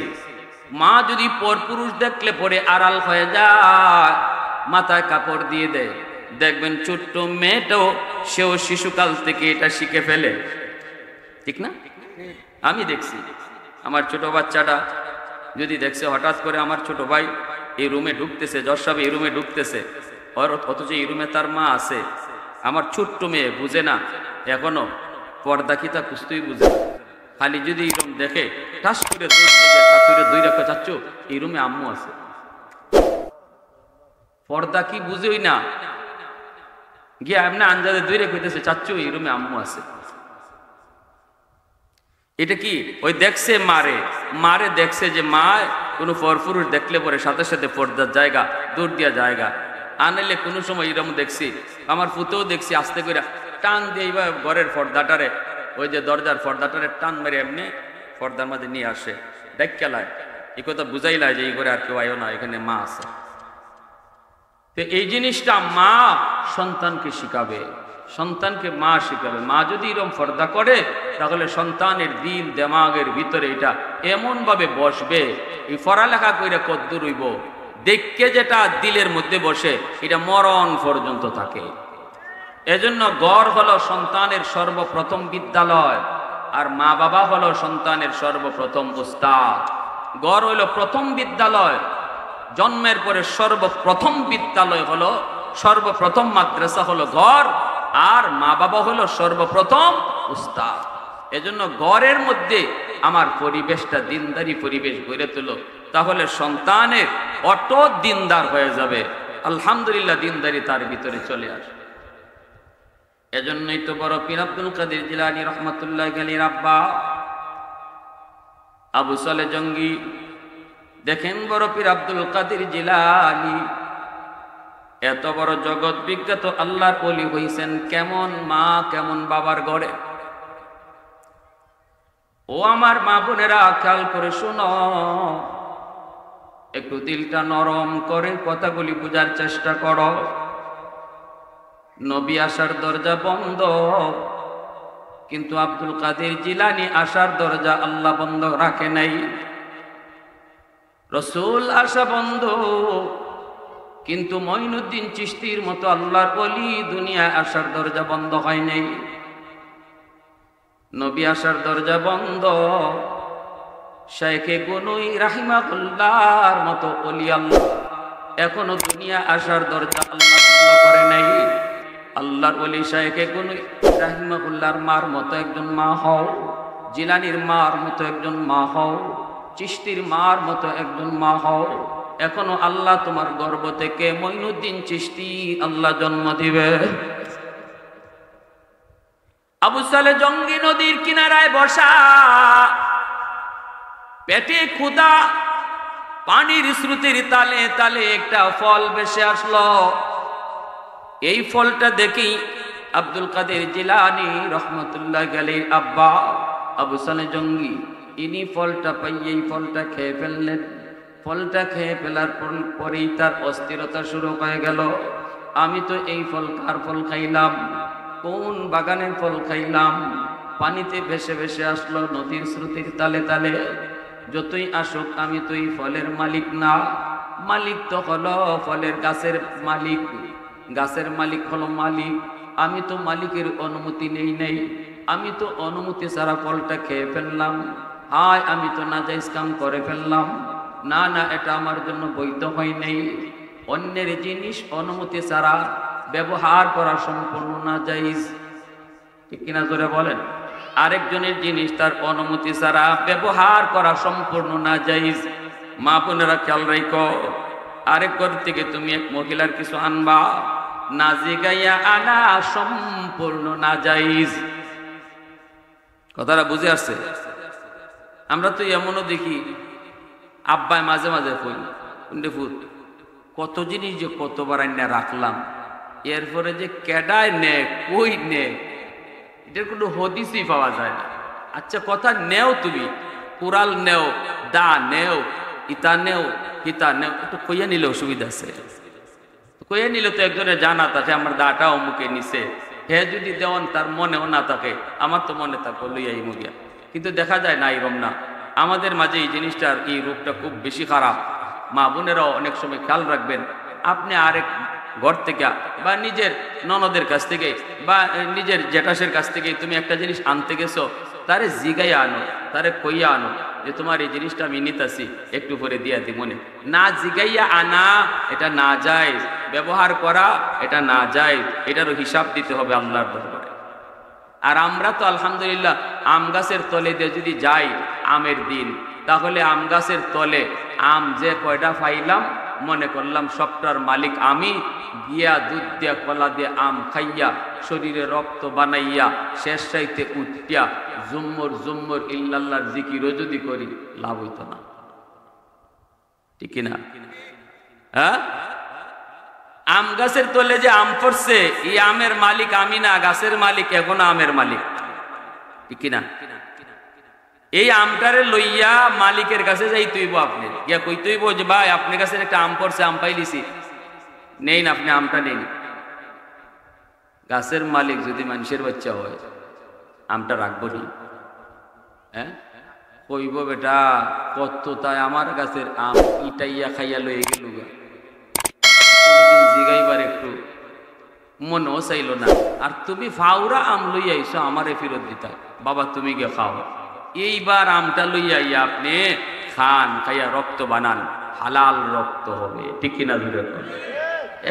মা যদি পরপুরুষ দেখলে পরে আড়াল হয়ে যায়, মাথায় কাপড় দিয়ে দেয়। দেখবেন ছোট্ট মেয়েটাও, সেও শিশুকাল থেকে এটা শিখে ফেলে, ঠিক না? আমি দেখছি আমার ছোট বাচ্চাটা যদি দেখছে হঠাৎ করে আমার ছোট ভাই এই রুমে ঢুকতেছে, জর্সাবে এই রুমে ঢুকতেছে, অথচ এই রুমে তার মা আছে। আমার ছোট্ট মেয়ে বুঝে না এখনো, পর্দা কি তা কুস্তুই বুঝে। খালি যদি এরকম দেখে ঠাস করে দুই রেখা চাচ্ছ এই রুমে আম্মু আছে, পর্দা কি বুঝেই না, গিয়ে এমনি আঞ্জাদে দুই রেখে হইতেছে চাচ্ছ এই রুমে আম্মু আছে। এটা কি ওই দেখছে মারে, মারে দেখছে যে মা কোনো পরপুরুষ দেখলে পরে সাথে সাথে পর্দার জায়গা দূর দিয়া জায়গা আনলে। কোনো সময় এরকম দেখছি, আমার ফুতেও দেখছি আস্তে করে টান দিয়ে এইভাবে ঘরের পর্দাটারে, ওই যে দরজার পর্দাটারে টান মেরে এমনি পর্দার মাঝে নিয়ে আসে, দেখ খেলায়। এই কথা বুঝাইলায় যে এই ঘরে আর কেউ আয়ো না, এখানে মা আছে। তো এই জিনিসটা মা সন্তানকে শিখাবে, সন্তানকে মা শিখাবে। মা যদি এরকম পর্দা করে, তাহলে সন্তানের দিল দেমাগের ভিতরে এটা এমন ভাবে বসবে, এই পড়ালেখা করে কদ্দুর হইব, দেখকে যেটা দিলের মধ্যে বসে এটা মরণ পর্যন্ত থাকে। এজন্য ঘর হলো সন্তানের সর্বপ্রথম বিদ্যালয়, আর মা বাবা হলো সন্তানের সর্বপ্রথম উস্তাদ। ঘর হলো প্রথম বিদ্যালয়, জন্মের পরে সর্বপ্রথম বিদ্যালয় হলো, সর্বপ্রথম মাদ্রাসা হলো ঘর, আর মা বাবা হলো সর্বপ্রথম উস্তাদ। এজন্য ঘরের মধ্যে আমার পরিবেশটা দিনদারি পরিবেশ গড়ে তোলো, তাহলে সন্তানের অটো দিনদার হয়ে যাবে। আলহামদুলিল্লাহ, দিনদারি তার ভিতরে চলে আসে। এজন্যই তো বড় পীর আব্দুল কাদের জিলানী রহমাতুল্লাহ আলাইহির আব্বা আবু সালে জঙ্গি। দেখেন বড় পীর আব্দুল কাদের জিলানী এত বড় জগৎ বিখ্যাত আল্লাহর ওলি হইছেন কেমন মা কেমন বাবার ঘরে। ও আমার মা বোনেরা, খেয়াল করে শোনো, একটু দিলটা নরম করে কথাগুলি বোঝার চেষ্টা করো। নবী আসার দরজা বন্ধ, কিন্তু আব্দুল কাদের জিলানী আসার দরজা আল্লাহ বন্ধ রাখে নাই। রসুল আসা বন্ধ, কিন্তু মঈনুদ্দিন চিশতির মতো আল্লাহর ওলি দুনিয়ায় আসার দরজা বন্ধ হয় নাই। নবী আসার দরজা বন্ধ, শাইখে গুনুই রাহিমাহুল্লাহর মতো ওলি আল্লাহ এখনো দুনিয়া আসার দরজা আল্লাহ বন্ধ করে নাই। আল্লাহর ওলি শাইখে গুনুই রাহিমাহুল্লাহর মার মতো একজন মা হও, জিলানীর মার মতো একজন মা হও, চিশতির মার মতো একজন মা হও। এখনো আল্লাহ তোমার গর্ভ থেকে মঈনুদ্দিন চিশতি আল্লাহ জন্ম দিবে। আবু সালে জঙ্গি নদীর কিনারায় বসা, পেটে ক্ষুধা, পানির স্রোতের তালে তালে একটা ফল ভেসে আসলো। এই ফলটা দেখেই আব্দুল কাদের জিলানী রহমতুল্লাহ আলাইহির আব্বা আবু সালে জঙ্গি ইনি ফলটা পাইয়ে এই ফলটা খেয়ে ফেললেন। ফলটা খেয়ে ফেলার পরেই তার অস্থিরতা শুরু হয়ে গেল। আমি তো এই ফল কার ফল খাইলাম, কোন বাগানের ফল খাইলাম? পানিতে ভেসে ভেসে আসলো নদীর স্রোতের তালে তালে। যতই আসুক আমি তো এই ফলের মালিক না, মালিক তো হলো ফলের গাছের মালিক, গাছের মালিক হলো মালিক। আমি তো মালিকের অনুমতি নেই নাই, আমি তো অনুমতি ছাড়া ফলটা খেয়ে ফেললাম। হায়, আমি তো নাজায়েজ কাম করে ফেললাম। না না, এটা আমার জন্য বৈধ হয় নাই। অন্যের জিনিস অনুমতি ছাড়া ব্যবহার করা সম্পূর্ণ নাজায়েজ, ঠিক কিনা জোরে বলেন? আরেকজনের জিনিস তার অনুমতি ছাড়া ব্যবহার করা সম্পূর্ণ নাজায়েজ। মা বোনেরা খেয়াল রাখো, আরেক ঘর থেকে তুমি এক মহিলার কিছু আনবা, না জিগাইয়া আনা সম্পূর্ণ নাজায়েজ। কথাটা বুঝে আসছে? আমরা তো এমনও দেখি, আব্বায় মাঝে মাঝে কই ফুট কত জিনিস যে কতবার আইনা রাখলাম, এরপরে যে কেডায় নে কই নে, এটার কোনো হদিসই পাওয়া যায় না। আচ্ছা কথা নেও, তুমি কুড়াল নেও, দা নেও, ইতা নেও, হিতা নেও, একটু কইয়া নিলে অসুবিধা আছে। কইয়া নিলে তো একজনের জানা থাকে আমার দাটা অমুকে নিছে, হে যদি দেওয়ান তার মনেও না থাকে, আমার তো মনে থাকো লইয়াই মুগিয়া। কিন্তু দেখা যায় না এরকম না। আমাদের মাঝে এই জিনিসটার এই রূপটা খুব বেশি খারাপ। মা বোনেরাও অনেক সময় খেয়াল রাখবেন, আপনি আরেক ঘর থেকে বা নিজের ননদের কাছ থেকে বা নিজের জেঠাশের কাছ থেকে তুমি একটা জিনিস আনতে গেছো, তারে জিগাইয়া আনো, তারে কইয়া আনো যে তোমার এই জিনিসটা আমি নিতাছি, একটু পরে দিয়া দি। মনে না জিগাইয়া আনা এটা না যায়, ব্যবহার করা এটা না যায়, এটারও হিসাব দিতে হবে আল্লাহর দরবারে। আর আমরা তো আলহামদুলিল্লাহ আম গাছের তলে দিয়ে যদি যাই আমের দিন, তাহলে আম গাছের তলে আম যে কয়টা পাইলাম মনে করলাম সবটার মালিক আমি, গিয়া দুধ দিয়া কলা দিয়ে আম খাইয়া শরীরে রক্ত বানাইয়া শেষ চাইতে উঠিয়া জুম্মর জুম্মর ইল্লাল্লাহর জিকিরও যদি করি লাভ হইত না, ঠিক না? হ্যাঁ, আম গাছের তলে যে আম পড়ছে এই আমের মালিক আমি না, গাছের মালিক এখনো আমের মালিক, ঠিক না? এই আমটারে লইয়া মালিকের কাছে যাই তুইব, আপনি গিয়া কই তুইব যে ভাই আপনার কাছে একটা আম পড়ছে, আম পাইলিছি, নেই না আপনি আমটা নেই। গাছের মালিক যদি মানুষের বাচ্চা হয় আমটা রাখবো নি? হ্যাঁ, কইব বেটা কত তাই আমার গাছের আম ইটাইয়া খাইয়া লইয়া গেল, জিগাইবার একটু মনেও চাইল না। আর তুমি ফাউরা আম লইয়া আইসো আমারে ফেরত দিতা, বাবা তুমি গিয়ে খাও। এইবার আমটা লইয়া ইয়া আপনি খান, খাইয়া রক্ত বানান, হালাল রক্ত হবে, ঠিক কিনা?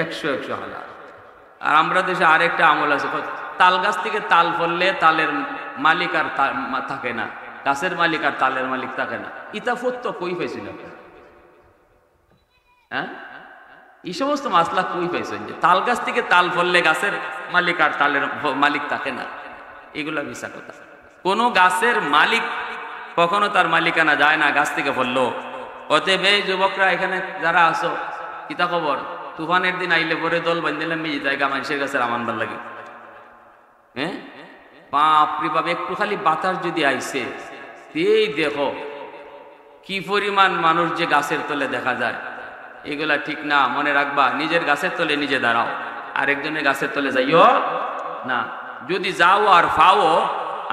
100 হালাল। আর আমরা দেশে আরেকটা আমল আছে, তাল গাছ থেকে তাল ফললে তালের মালিক আর থাকে না, গাছের মালিক আর তালের মালিক থাকে না। ইতা ফত কই পাইছিল? হ্যাঁ, এই সমস্ত মাসলা কই পাইছেন যে তাল গাছ থেকে তাল ফললে গাছের মালিক আর তালের মালিক থাকে না? এগুলা মিশা কথা। কোন গাছের মালিক কখনো তার মালিকানা যায় না গাছ থেকে ফললো। অতএব এই যুবকরা এখানে যারা আসো, কিতা খবর? তুফানের দিন আইলে পরে দল বান্ধিলাম মেয়ে জায়গা মানুষের গাছের আমার ভাল লাগে। হ্যাঁ, বাপরে বাপ, একটু খালি বাতাস যদি আইছে এই দেখো কি পরিমাণ মানুষ যে গাছের তলে দেখা যায়। এগুলা ঠিক না, মনে রাখবা। নিজের গাছের তলে নিজে দাঁড়াও, আরেকজনের গাছের তলে যাইও না। যদি যাও আর ফাও,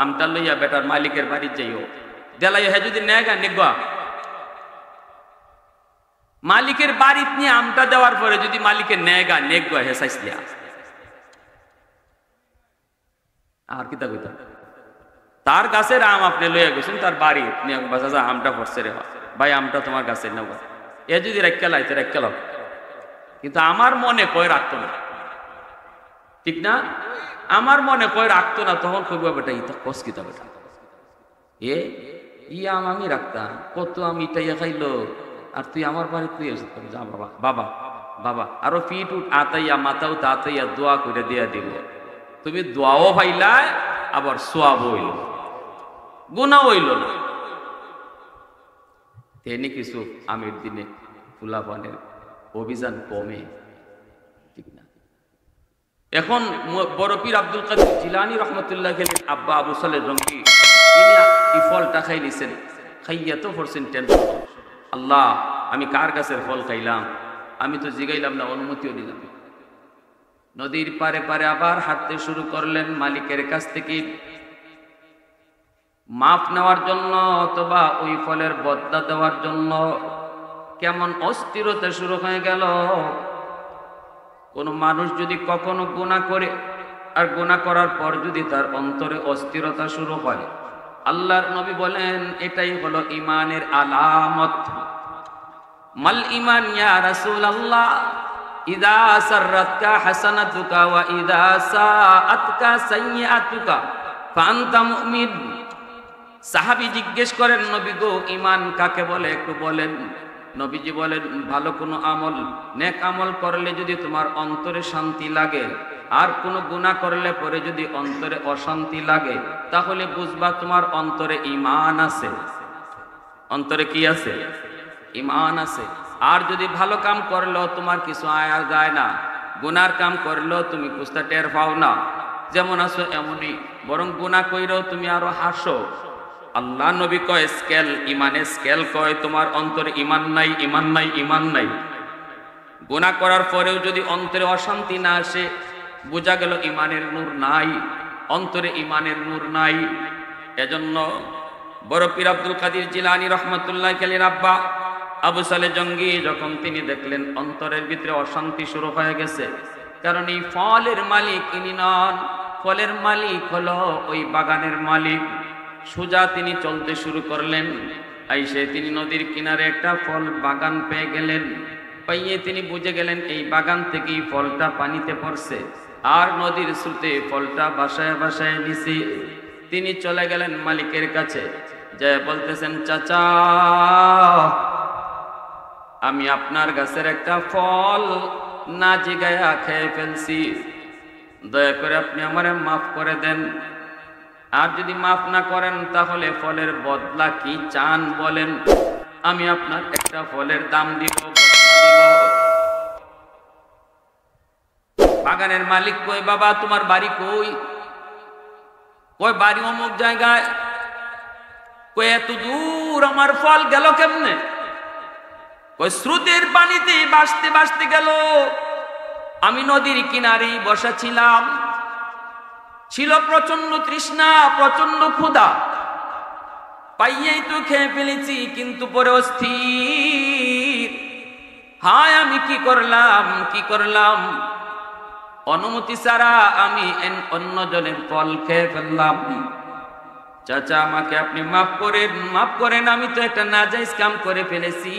আমটা লইয়া বেটার মালিকের বাড়ি যাইও, দেলাই হ্যাঁ যদি নেগা নেগা মালিকের বাড়িতে নিয়ে আমটা দেওয়ার পরে যদি মালিকের নেগা নেগা হে সাইসলিয়া আর কিতা কইতা, তার গাছের আম আপনি লইয়া গেছেন তার বাড়ি নিয়ে, আমটা পড়ছে রে ভাই, আমটা তোমার গাছের নেওয়া। এ যদি রাখা লাইতে রাখা লাও, কিন্তু আমার মনে কয় রাখতো না, ঠিক না? আমার মনে কয় রাখতো না, তখন কইব বেটা ইতা কস কিতা বেটা, এ ই আম আমি রাখতাম, কত আমি ইটাইয়া খাইলো, আর তুই আমার বাড়ি তুই যা বাবা বাবা বাবা, আরো ফিট উঠ আতাইয়া মাথাও তাতাইয়া দোয়া করে দিয়া দিব। তুমি দোয়াও পাইলা, আবার সোয়াব হইল, গুনাহ হইল না। তেনি কিছু আমির দিনে ফুলাপানের অভিযান কমে, ঠিক না? এখন বড় পীর আব্দুল কাদের জিলানী রহমতুল্লাহ আব্বা আবু সালেহ জঙ্গি তিনি এই ফলটা খাই নিছেন, খাইয়া তো পড়ছেন টেনশন, আল্লাহ আমি কার গাছের ফল খাইলাম? আমি তো জিগাইলাম না, অনুমতিও দিলাম। নদীর পারে পারে আবার হাঁটতে শুরু করলেন মালিকের কাছ থেকে মাপ নেওয়ার জন্য, অথবা ওই ফলের বদলা দেওয়ার জন্য। কেমন অস্থিরতা শুরু হয়ে গেল। কোন মানুষ যদি কখনো গুনাহ করে, আর গুনাহ করার পর যদি তার অন্তরে অস্থিরতা শুরু হয়, আল্লাহর নবী বলেন এটাই হলো ঈমানের আলামত। মাল ঈমান ইয়া রাসূলুল্লাহ? ইযা সাররাতকা হাসানাতুকা ওয়া ইযা সাআতকা সাইয়্যাতুকা ফাআনতা মুমিন। সাহাবী জিজ্ঞেস করেন, নবী গো ঈমান কাকে বলে একটু বলেন। নবীজি বলেন, ভালো কোনো আমল, নেক আমল করলে যদি তোমার অন্তরে শান্তি লাগে, আর কোনো গুনাহ করলে পরে যদি অন্তরে অশান্তি লাগে, তাহলে বুঝবা তোমার অন্তরে ঈমান আছে। অন্তরে কি আছে? ঈমান আছে। আর যদি ভালো কাম করলেও তোমার কিছু আয়া যায় না, গুনার কাম করলেও তুমি কুস্তা টের পাও না, যেমন আছো এমনই, বরং গুনাহ কইরেও তুমি আরো হাসো। আল্লাহ নবী কয় স্কেল, ইমানের স্কেল কয় তোমার অন্তরে ঈমান নাই, ঈমান নাই, ঈমান নাই। গুনাহ করার পরেও যদি অন্তরে অশান্তি না আসে, বোঝা গেল ঈমানের নূর নাই, অন্তরে ঈমানের নূর নাই। এজন্য বড় পীর আব্দুল কাদের জিলানী রহমাতুল্লাহ আলাইহির আব্বা আবু সালেহ জঙ্গি যখন তিনি দেখলেন অন্তরের ভিতরে অশান্তি শুরু হয়ে গেছে, কারণ এই ফলের মালিক ইনি নন, ফলের মালিক হলো ওই বাগানের মালিক। সোজা তিনি চলতে শুরু করলেন, আইসে তিনি নদীর কিনারে একটা ফল বাগান পেয়ে গেলেন। পাইয়ে তিনি বুঝে গেলেন এই বাগান থেকেই ফলটা পানিতে পড়ছে, আর নদীর স্রোতে ফলটা বাসায় বাসায় নিছে। তিনি চলে গেলেন মালিকের কাছে, যে বলতেছেন, চাচা আমি আপনার গাছের একটা ফল না জিগায়া খেয়ে ফেলছি, দয়া করে আপনি আমারে মাফ করে দেন। আর যদি মাফ না করেন তাহলে ফলের বদলা কি চান বলেন, আমি আপনার একটা ফলের দাম দিব, বাগানের মালিক কই, বাবা তোমার বাড়ি কই? কই বাড়ি অমুক জায়গায়। কই এত দূর আমার ফল গেল কেমনে? কই স্রোতের পানিতে ভাসতে ভাসতে গেল, আমি নদীর কিনারেই বসা ছিলাম, ছিল প্রচন্ড তৃষ্ণা, প্রচন্ড ক্ষুধা, পাইয়েই তো খেয়ে ফেলেছি, কিন্তু পরে অস্থির, হায় আমি কি করলাম, কি করলাম, অনুমতি ছাড়া আমি অন্য জনের ফল খেয়ে ফেললাম। চাচা আমাকে আপনি মাফ করেন, মাফ করেন, আমি তো একটা নাজায়েজ কাম করে ফেলেছি,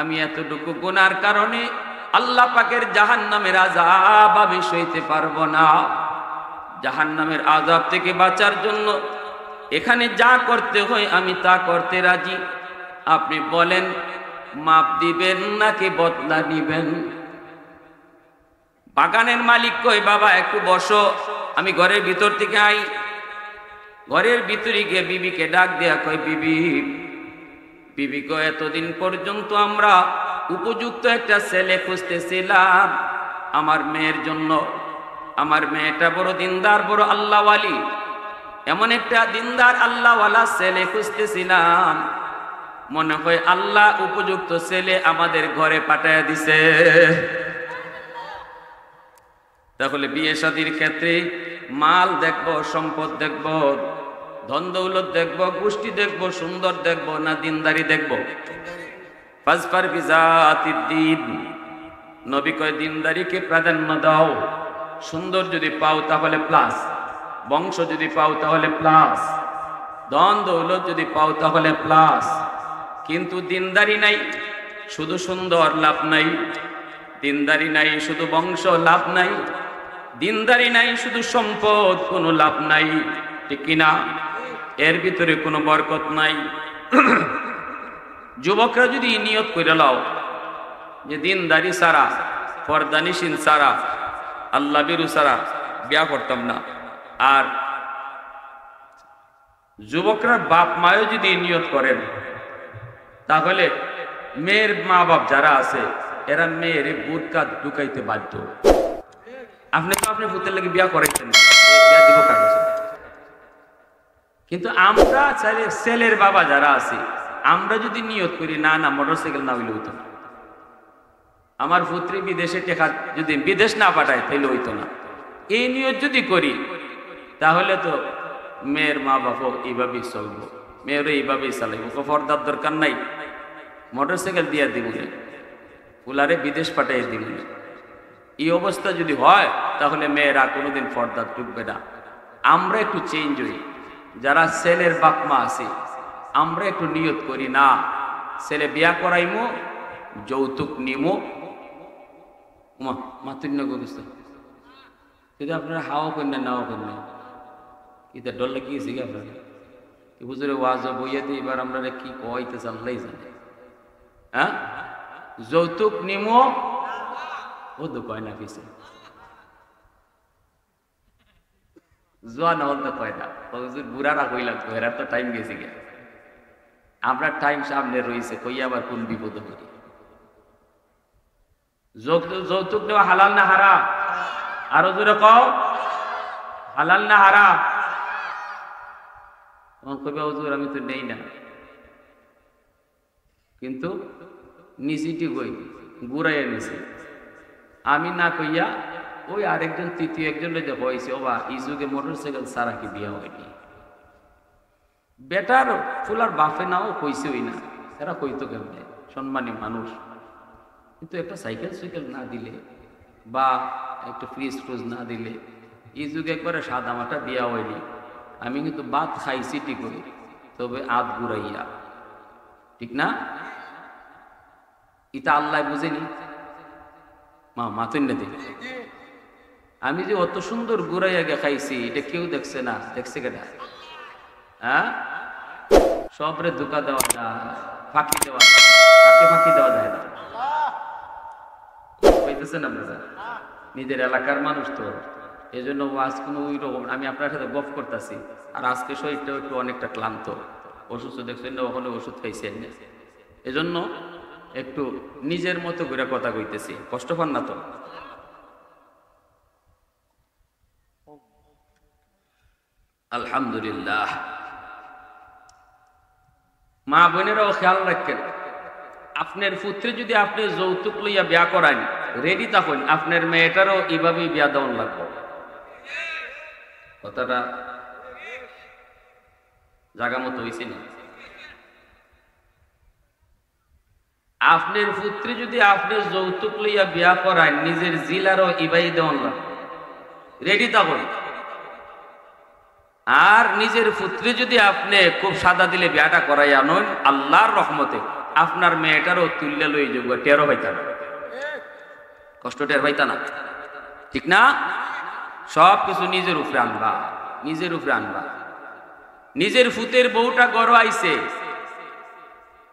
আমি এতটুকু গুনার কারণে আল্লাহ পাকের জাহান্নামের আযাব আমি সইতে পারবো না। জাহান্নামের আযাব থেকে বাঁচার জন্য এখানে যা করতে হয় আমি তা করতে রাজি। আপনি বলেন মাপ দিবেন নাকি বদলা নিবেন? বাগানের মালিক কই বাবা একটু বসো, আমি ঘরের ভিতর থেকে আই। ঘরের ভিতরে গিয়ে বিবিকে ডাক দেয়া কয় বিবি, বিবি কয় এতদিন পর্যন্ত আমরা উপযুক্ত একটা ছেলে খুঁজতেছিলাম আমার মেয়ের জন্য। আমার মেয়েটা বড় দিনদার, বড় আল্লাহওয়ালি, এমন একটা দিনদার আল্লাহওয়ালা ছেলে খুঁজতেছিলাম। মনে হয় আল্লাহ উপযুক্ত ছেলে আমাদের ঘরে পাঠায় দিছে। তাহলে বিয়ে শাদীর ক্ষেত্রে মাল দেখবো, সম্পদ দেখবো, ধন দৌলত দেখবো, গোষ্ঠী দেখবো, সুন্দর দেখবো না দিনদারি দেখবো? ফাজফার বিজাতিদ দ্বীন, নবী কয় দিনদারিকে প্রাধান্য দাও। সুন্দর যদি পাও তাহলে প্লাস, বংশ যদি পাও তাহলে প্লাস, ধন দৌলত যদি পাও তাহলে প্লাস। কিন্তু দিনদারি নাই শুধু সুন্দর লাভ নাই, দিনদারি নাই শুধু বংশ লাভ নাই, দিনদারি নাই শুধু সম্পদ কোনো লাভ নাই, ঠিক কিনা? এর ভিতরে কোনো বরকত নাই। যুবকরা যদি নিয়ত করে লাও যে দিনদারি সারা, পর্দানিসীন সারা, আল্লাহ বিরু সারা বিয়া করতাম না। আর যুবকরা বাপ মায়ও যদি নিয়ত করেন তাহলে মেয়ের মা বাপ যারা আছে এরা মেয়ের বুরকা ঢুকাইতে বাধ্য। আপনি তো আপনার পুতের লাগে বিয়া করাইছেন, বিয়া দিব কার কাছে? কিন্তু আমরা ছেলের বাবা যারা আছি আমরা যদি নিয়ত করি না না মোটরসাইকেল না হইলে হইতো না, আমার পুত্রী বিদেশে টেকা যদি বিদেশ না পাঠায় তাইলে হইতো না, এই নিয়ত যদি করি তাহলে তো মেয়ের মা বাপও এইভাবেই চলবো, মেয়েরও এইভাবেই চালাইব। পর্দার দরকার নাই, মোটরসাইকেল দিয়া দিব, পুলারে বিদেশ পাঠাই দিব। এই অবস্থা যদি হয় তাহলে মেয়েরা কোনোদিন পর্দা ঢুকবে না। আমরা একটু চেঞ্জ হই, যারা ছেলের বাপ মা আছে আমরা একটু নিয়ত করি না ছেলে বিয়া করাইমো, যৌতুক নিমো। মাতুন্য গেছে কিন্তু আপনারা হাওয়া কন্যা নাও কন্যা এটা ডর লাগিয়েছি কি আপনারা? কি বুঝলে ওয়াজ বইয়াতে এবার আমরা কি কইতে চাল্লাই জানে। হ্যাঁ, যৌতুক নিমো ও তো কয় না পিছে জোয়া নহল তো কয় না, বুড়ারা কই লাগতো, এরা তো টাইম গেছে গে, আমরা টাইম সামনে রয়েছে, কই আবার কোন বিপদ করি। যৌতুক নেওয়া হালাল না হারাম? আরো জোরে কও, হালাল না হারাম? কবে হুজুর আমি তো নেই না, কিন্তু নিচিটি কই গুড়াইয়া নিছি আমি না কইয়া ওই আরেকজন তৃতীয় একজন যে হয়েছে ওবা এই যুগে মোটরসাইকেল সারা কি বিয়া হয়নি। বেটার ফুলার বাফে নাও কইছে ওই না, এরা কইতো কেমনে সম্মানী মানুষ, কিন্তু একটা সাইকেল সাইকেল না দিলে বা একটা ফ্রিজ ফ্রুজ না দিলে এই যুগে একবারে সাদা মাটা বিয়া হয়নি। আমি কিন্তু ভাত খাইছি ঠিক করি, তবে আত গুড়াইয়া, ঠিক না? এটা আল্লাহ বুঝেনি মাতুন্না দিল। আমি যে অত সুন্দর গুড়াইয়া গে খাইছি এটা কেউ দেখছে না, দেখছে কেনা? হ্যাঁ, সবরে ধোকা দেওয়া যায়, ফাঁকি দেওয়া যায়, কাকে ফাঁকি দেওয়া যায় না? পাইতেছেন আপনারা? নিজের এলাকার মানুষ তো, এই জন্য ওয়াজ কোনো ওই রকম। আমি আপনার সাথে গপ করতেছি আর আজকে শরীরটাও একটু অনেকটা ক্লান্ত, অসুস্থ দেখছেন না, ওখানে ওষুধ খাইছেন, এজন্য একটু নিজের মতো করে কথা কইতেছি, কষ্ট পান না তো? আলহামদুলিল্লাহ। মা বোনেরাও খেয়াল রাখেন, আপনার পুত্রে যদি আপনি যৌতুক লইয়া বিয়া করান রেডি তখন আপনার মেয়েটারও এইভাবেই বিয়া দেওয়ান লাগবে। কথাটা জায়গা মতো হয়েছে না? আপনার পুত্রে যদি আপনি যৌতুক লইয়া বিয়া করান নিজের জিলারও ইবাই দেওয়ান লাগবে, রেডি তখন। আর নিজের পুত্রে যদি আপনি খুব সাদা দিলে বিয়াটা করাই আনেন আল্লাহর রহমতে আপনার মেয়েটারও তুললে লই যাব, টেরও পাইতা না, কষ্ট টের পাইতা না, ঠিক না? সব কিছু নিজের উপরে আনবা, নিজের উপরে আনবা। নিজের ফুতের বউটা গড় আইছে,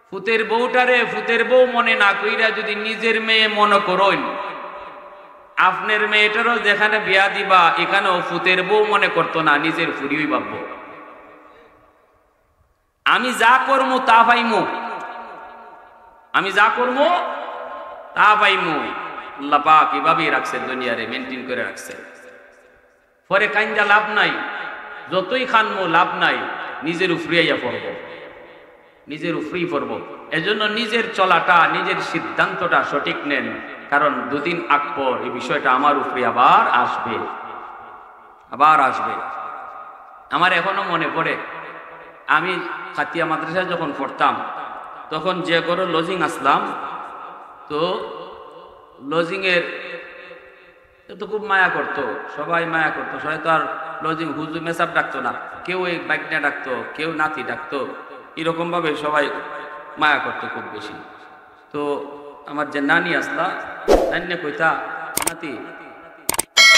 ফুতের বউটারে ফুতের বউ মনে না কইরা যদি নিজের মেয়ে মনে করইন, আপনার মেয়েটারও যেখানে বিয়া দিবা এখানেও ফুতের বউ মনে করতো না, নিজের ফুরিই ভাববো। আমি যা করবো তা পাইমু, আমি যা করবো তা পাইমু। আল্লাহ পাক এভাবেই রাখছে, দুনিয়ারে মেনটেন করে রাখছে। পরে কাইন্দা লাভ নাই, যতই খানমো লাভ নাই, নিজের উপরিয়া পড়ব, নিজের উপরেই পড়ব। এজন্য নিজের চলাটা, নিজের সিদ্ধান্তটা সঠিক নেন, কারণ দুদিন আগ পর এই বিষয়টা আমার উপরে আবার আসবে, আবার আসবে। আমার এখনো মনে পড়ে, আমি খাতিয়া মাদ্রাসায় যখন পড়তাম তখন যে ঘরে লজিং আসলাম, তো লজিংয়ের তো খুব মায়া করতো, সবাই মায়া করতো। সবাই তো আর লজিং হুজু মেসাব ডাকতো না, কেউ এই বাইকনা ডাকতো, কেউ নাতি ডাকতো, এরকম ভাবে সবাই মায়া করতো খুব বেশি। তো আমার যে নানি আসলা, নানি কইতা, নাতি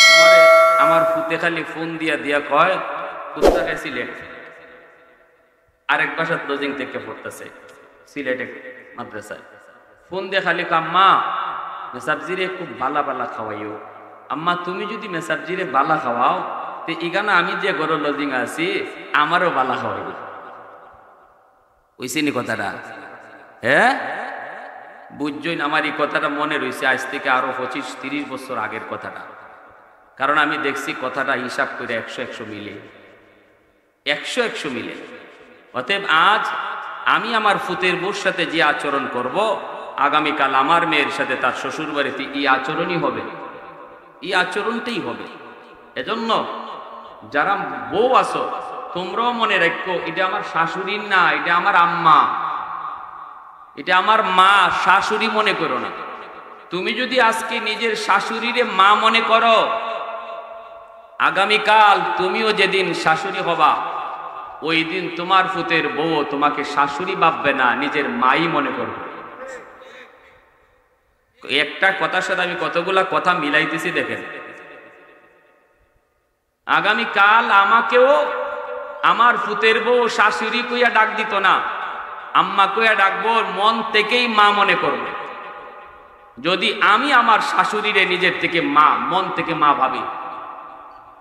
তোমারে আমার ফুতে খালি ফোন দিয়া দিয়া কয় পুস্তাকে সিলেট, আরেক বাসার লজিং থেকে পড়তেছে সিলেটে মাদ্রাসায়, ফোন দিয়ে খালি কাম্মা মেসাবজিরে খুব বালা বালা খাওয়াইও। আম্মা তুমি যদি মেসাবজিরে বালা খাওয়াও তো এখানে আমি যে গরো লজিং আছি আমারও বালা খাওয়াইবে। ওইসিনি কথাটা, হ্যাঁ বুঝছই। আমার এই কথাটা মনে রয়েছে আজ থেকে আরো 25-30 বছর আগের কথাটা, কারণ আমি দেখছি কথাটা হিসাব করে 100-100 মিলে, 100-100 মিলে। অতএব আজ আমি আমার ফুতের বউর সাথে যে আচরণ করব, আগামীকাল আমার মেয়ের সাথে তার শ্বশুর বাড়িতে এই আচরণই হবে, এই আচরণটাই হবে। এজন্য যারা বউ আছো তোমরাও মনে রাখো, এটা আমার শাশুড়ির না, এটা আমার আম্মা, এটা আমার মা, শাশুড়ি মনে করো না। তুমি যদি আজকে নিজের শাশুড়িরে মা মনে করো, আগামীকাল তুমিও যেদিন শাশুড়ি হবা ওই দিন তোমার ফুতের বউ তোমাকে শাশুড়ি ভাববে না, নিজের মাই মনে করবে। একটা কথার সাথে আমি কতগুলা কথা মিলাইতেছি দেখেন। আগামীকাল আমাকেও আমার ফুতের বউ শাশুড়ি কইয়া ডাক দিত না, আম্মা কইয়া ডাকবো, মন থেকেই মা মনে করবে। যদি আমি আমার শাশুড়িরে নিজের থেকে মা, মন থেকে মা ভাবি।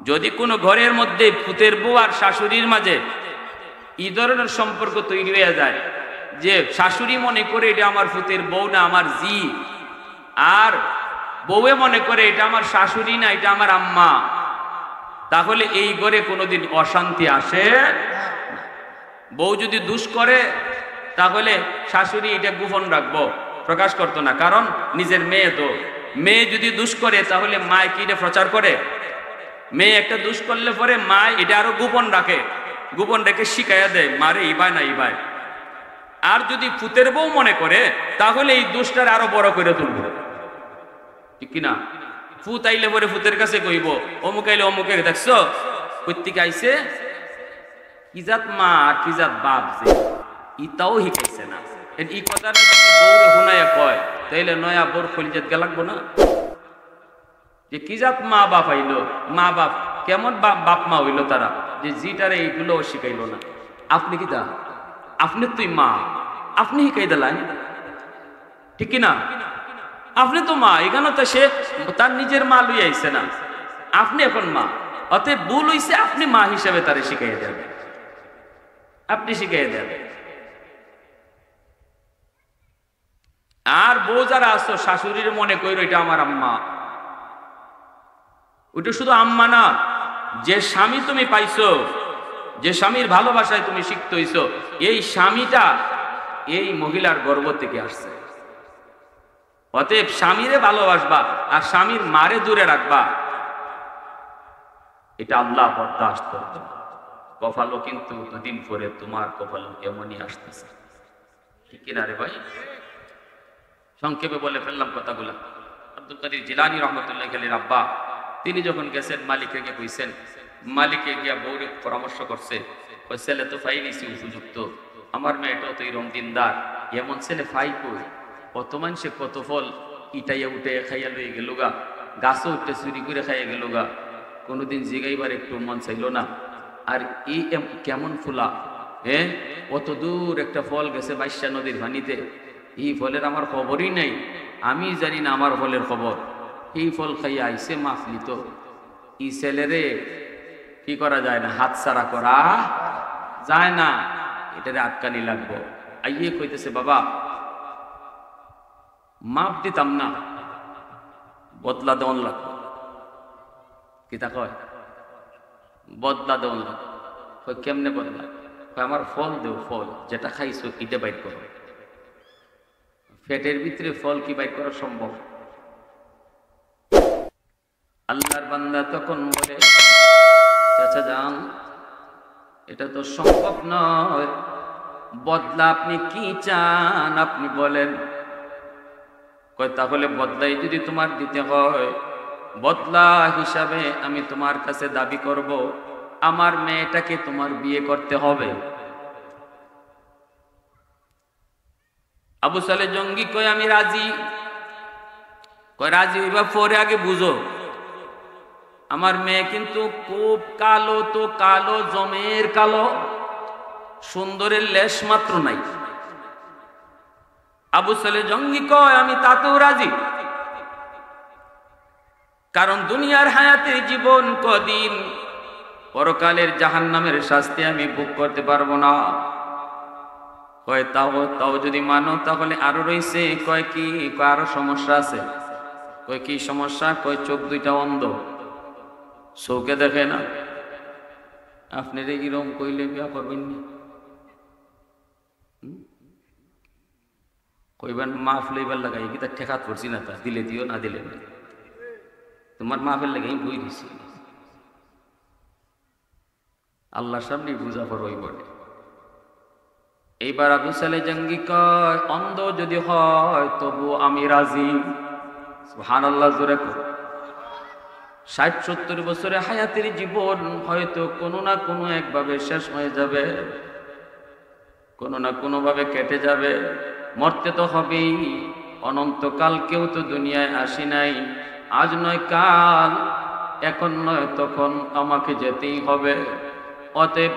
যদি কোনো ঘরের মধ্যে ফুতের বউ আর শাশুড়ির মাঝে এই ধরনের সম্পর্ক তৈরি হয়ে যায় যে শাশুড়ি মনে করে এটা আমার ফুতের বউ না, আমার জি, আর বউয়ে মনে করে এটা আমার শাশুড়ি না, এটা আমার আম্মা, তাহলে এই ঘরে কোনোদিন অশান্তি আসে। বউ যদি দুষ করে তাহলে শাশুড়ি এটা গোপন রাখবো, প্রকাশ করতো না, কারণ নিজের মেয়ে। তো মেয়ে যদি দুষ করে তাহলে মায় কি এটা প্রচার করে? মেয়ে একটা দুষ করলে পরে মা এটা আরো গোপন রাখে, গোপন রেখে শিখাইয়া দেয় মারে ইবাই না ইবাই। আর যদি ফুতের বউ মনে করে তাহলে এই দুষ্টার আরো বড় করে তুলব, ঠিক কিনা? ফুত আইলে পরে ফুতের কাছে কইব, অমুক আইলে অমুকে দেখছো কর্তিক আইছে, কিজাত মা আর কিজাত বাপ যে ইটাও শিখাইছে না। এই কথাটা যদি বউরে শুনাইয়া কয় তাইলে নয়া বউর খলিজাত গে লাগবো না? যে কিজাত মা বাপ আইলো, মা বাপ কেমন বাপ মা হইলো তারা, যে জিটারে এইগুলো শিখাইলো না। আপনি কি দা, আপনি তুই মা, আপনি শিখাই দিলেন, ঠিক কিনা? আপনি তো মা, এখানে তো সে তার নিজের মা লইয়া আইছে না, আপনি এখন মা। অতএব ভুল হইছে, আপনি মা হিসেবে তারে শিখাইয়া দেবেন, আপনি শিখাইয়া দেবেন। আর বউ যারা আছো শাশুড়ির মনে কইরো এটা আমার আম্মা, ওইটা শুধু আম্মা না, যে স্বামী তুমি পাইছো, যে স্বামীর ভালোবাসায় তুমি শিখতে হইছো, এই স্বামীটা এই মহিলার গর্ভ থেকে আসছে। অতএব স্বামীরে ভালোবাসবা আর স্বামীর মারে দূরে রাখবা, এটা আল্লাহ বরদাস্ত করবে। কপালও কিন্তু দুদিন পরে তোমার কপালও এমনই আসতেছে, ঠিক কিনা রে ভাই? সংক্ষেপে বলে ফেললাম কথাগুলা। আব্দুল কাদের জিলানী রহমতুল্লাহ আলাইহির আব্বা তিনি যখন গেছেন মালিককে গিয়ে কইছেন, মালিকে গিয়া বউরে পরামর্শ করছে, ওই ছেলে তো ফাই নিছি উপযুক্ত, আমার মেয়েটাও তো এরকম দিনদার, এমন ছেলে ফাই কই, কত মানুষে কত ফল ইটাইয়া উঠে খাইয়া লইয়া গেল গা, গাছও উঠে চুরি করে খাইয়া গেল গা, কোনোদিন জিগাইবার একটু মন চাইল না। আর এই কেমন ফুলা, হ্যাঁ, অত দূর একটা ফল গেছে বাইশা নদীর পানিতে, এই ফলের আমার খবরই নাই, আমি জানি না আমার ফলের খবর। এই ফল খাইয়া আইসে মাফলিত, এই ছেলেরে কি করা যায় না, হাত ছাড়া করা যায় না, এটারে আটকানি লাগবো। আইয়ে কইতেছে বাবা মাপ দিতাম না, বদলা দেওয়ান লাগবো। কিতা কয় বদলা দেওয়ান লাগবে। কয় কেমনে বদলা? কয় আমার ফল দেও, ফল যেটা খাইছো এটা বাইর করো। পেটের ভিতরে ফল কি বাইর করা সম্ভব? আল্লাহর বান্দা তখন বলে চাচা যান, এটা তো সম্ভব নয়, বদলা আপনি কি চান আপনি বলেন। কয় তাহলে বদলাই যদি তোমার দিতে হয়, বদলা হিসাবে আমি তোমার কাছে দাবি করব আমার মেয়েটাকে তোমার বিয়ে করতে হবে। আবু সালে জঙ্গি কয় আমি রাজি। কয় রাজি হইবা পরে আগে বুঝো, আমার মেয়ে কিন্তু খুব কালো, তো কালো জমের কালো, সুন্দরের লেশ মাত্র নাই। আবু সালে জঙ্গি কয় আমি তাতেও রাজি, কারণ দুনিয়ার হায়াতের জীবন কদিন, পরকালের জাহান্নামের শাস্তি আমি ভোগ করতে পারবো না। কয় তাও যদি মানো তাহলে আরো রইছে। কয় কি? কয় আরো সমস্যা আছে। কয় কি সমস্যা? কয় চোখ দুইটা অন্ধ, চোখে দেখে না। আপনি রে কিরম কইলে বিয়া করবেন না? কইবেন মাফ লইবার লাগাই কি তার ঠেকাত পড়ছি না, তা দিলে দিও না দিলে না, তোমার মাফের লাগাই বই দিছি। আল্লাহর সামনে বুঝা পর ওই বলে। এইবার আবু সালে জঙ্গি কয় অন্ধ যদি হয় তবু আমি রাজি। সুবহানাল্লাহ জোরে কর। 60-70 বছরে হায়াতের জীবন হয়তো কোনো না কোনো একভাবে শেষ হয়ে যাবে, কোনো না কোনো ভাবে কেটে যাবে, মরতে তো হবেই। অনন্তকাল কেউ তো দুনিয়ায় আসি নাই, আজ নয় কাল, এখন নয় তখন আমাকে যেতেই হবে। অতএব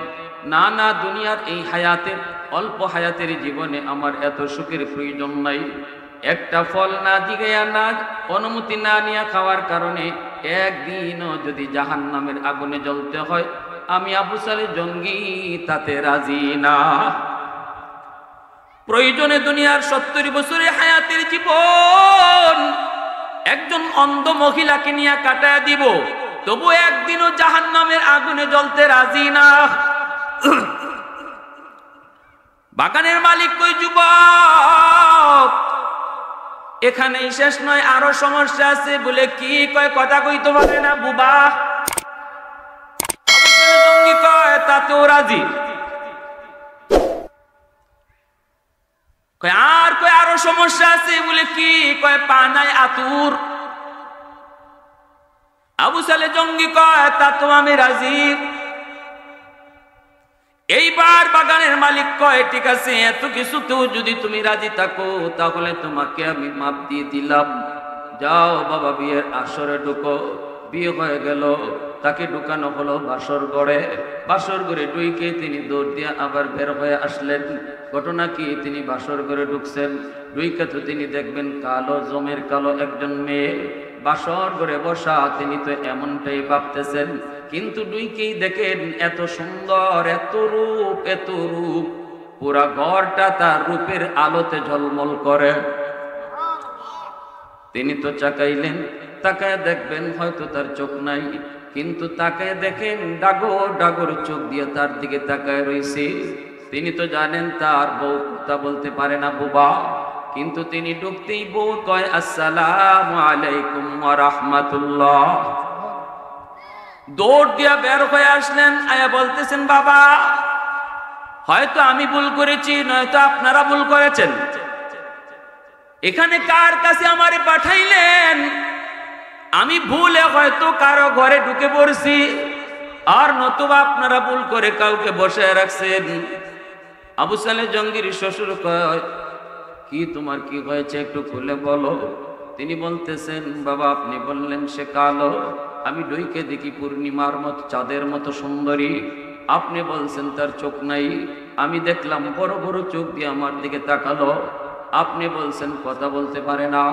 না দুনিয়ার এই হায়াতের অল্প হায়াতের জীবনে আমার এত সুখের প্রয়োজন নাই। একটা ফল না জিগাইয়া না অনুমতি না নিয়ে খাওয়ার কারণে একদিনও যদি জাহান্নামের আগুনে জ্বলতে হয়, আমি আবু সালে জঙ্গি তাতে রাজি না। প্রয়োজনে দুনিয়ার 70 বছরের হায়াতের জীবন একজন অন্ধ মহিলাকে নিয়ে কাটায় দিব, তবু একদিনও জাহান্নামের আগুনে জ্বলতে রাজি না। বাগানের মালিক কই যুবক এখানেই শেষ নয়, আরো সমস্যা আছে। বলে কি? কয় কথা কইতে পারে না বুবা। জঙ্গি কয় তাতেও রাজি। কয় আর কয় আরো সমস্যা আছে। বলে কি? কয় পানায় আতুর। আবু সালে জঙ্গি কয় তাতেও আমি রাজি। এইবার বাগানের মালিক কয় ঠিক আছে, এত কিছুতেও যদি তুমি রাজি থাকো তাহলে তোমাকে আমি মাপ দিয়ে দিলাম। যাও বাবা বিয়ের আসরে ঢুকো। বিয়ে হয়ে গেল, তাকে ঢুকানো হলো বাসর ঘরে। বাসর ঘরে ঢুকে তিনি দৌড় দিয়ে আবার বের হয়ে আসলেন। ঘটনা কি? তিনি বাসর ঘরে ঢুকছেন, ঢুকে তো তিনি দেখবেন কালো জমের কালো একজন মেয়ে বাসর ঘরে বসা। তিনি তো এমনটাই ভাবতেছেন, কিন্তু ঢুকেই দেখেন এত সুন্দর, এত রূপ, এত রূপ, পুরা ঘরটা তার রূপের আলোতে ঝলমল করে। তিনি তো চাকাইলেন, তাকায় দেখবেন হয়তো তার চোখ নাই, কিন্তু তাকায় দেখেন ডাগর ডাগর চোখ দিয়ে তার দিকে তাকায় রয়েছে। তিনি তো জানেন তার বউ কথা বলতে পারে না বুবা, কিন্তু তিনি ঢুকতেই বউ কয় আসসালামু আলাইকুম ওয়া রাহমাতুল্লাহ। দৌড় দিয়া বের হয়ে আসলেন, আয়া বলতেছেন বাবা হয়তো আমি ভুল করেছি, নয়তো আপনারা ভুল করেছেন। এখানে কার কাছে আমারে পাঠাইলেন? আমি ভুলে হয়তো কারো ঘরে ঢুকে পড়ছি, আর নতুবা আপনারা ভুল করে কাউকে বসায় রাখছেন। আবু সালে জঙ্গির শ্বশুর কয় কি তোমার কি হয়েছে একটু খুলে বলো। তিনি বলতেছেন, বাবা আপনি বললেন সে কালো, আমি ডুইকে দেখি পূর্ণিমার মতো, চাঁদের মতো সুন্দরী। আপনি বলছেন তার চোখ নাই, আমি দেখলাম বড় বড় চোখ দিয়ে আমার দিকে তাকালো। আপনি বলছেন কথা বলতে পারে না,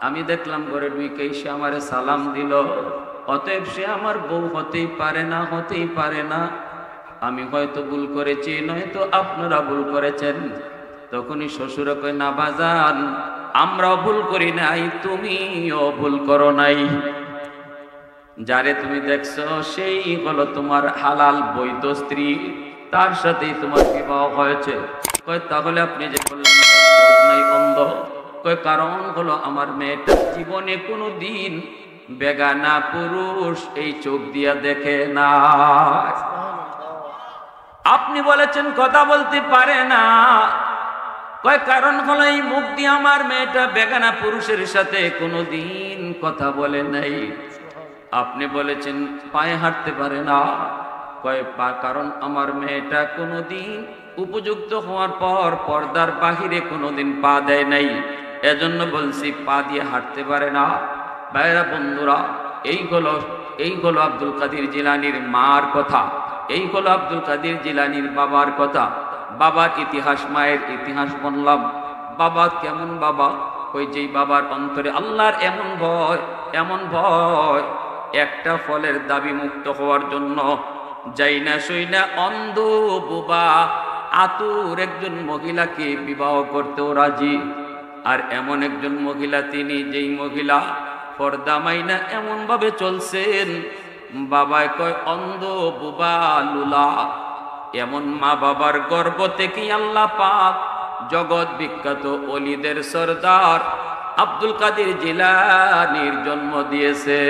আমি দেখলাম ঘরে ডুইকে সে আমারে সালাম দিল। অতএব সে আমার বউ হতেই পারে না, হতেই পারে না। আমি হয়তো ভুল করেছি, নয়তো আপনারা ভুল করেছেন। তখনই শ্বশুর কয়, না বাজান, আমরাও ভুল করি নাই, তুমিও ভুল করো নাই। যারে তুমি দেখছো সেই হলো তোমার হালাল বৈধ স্ত্রী, তার সাথেই তোমার বিবাহ হয়েছে। কয় তাহলে আপনি যে বললেন চোখ নাই, অন্ধ? কয় কারণ হলো আমার মেয়েটা জীবনে কোনো দিন বেগানা পুরুষ এই চোখ দিয়া দেখে না। আপনি বলেছেন কথা বলতে পারে না, কয় কারণ হলো এই মুখ দিয়ে আমার মেয়েটা বেগানা পুরুষের সাথে কোনোদিন কথা বলে নাই। আপনি বলেছেন পায়ে হাঁটতে পারে না, কয় কারণ আমার মেয়েটা কোনোদিন উপযুক্ত হওয়ার পর পর্দার বাহিরে কোনোদিন পা দেয় নাই, এজন্য বলছি পা দিয়ে হাঁটতে পারে না। ভাইরা বন্ধুরা, এই হলো আব্দুল কাদের জিলানীর মার কথা, এই হলো আব্দুল কাদের জিলানীর বাবার কথা। বাবার ইতিহাস, মায়ের ইতিহাস বললাম। বাবা কেমন বাবা? ওই যেই বাবার অন্তরে আল্লাহর এমন ভয়, এমন ভয়, একটা ফলের দাবি মুক্ত হওয়ার জন্য যাই না সই না অন্ধ বোবা আতুর একজন মহিলাকে বিবাহ করতেও রাজি। আর এমন একজন মহিলা তিনি, যেই মহিলা পর্দা মাইনা এমন ভাবে চলছেন, বাবায় কয় অন্ধ বোবা লুলা। এমন মা বাবার গর্ভ থেকে আল্লাহ পাক জগৎ বিখ্যাত ওলিদের সরদার আব্দুল কাদের জিলানীর জন্ম দিয়েছে।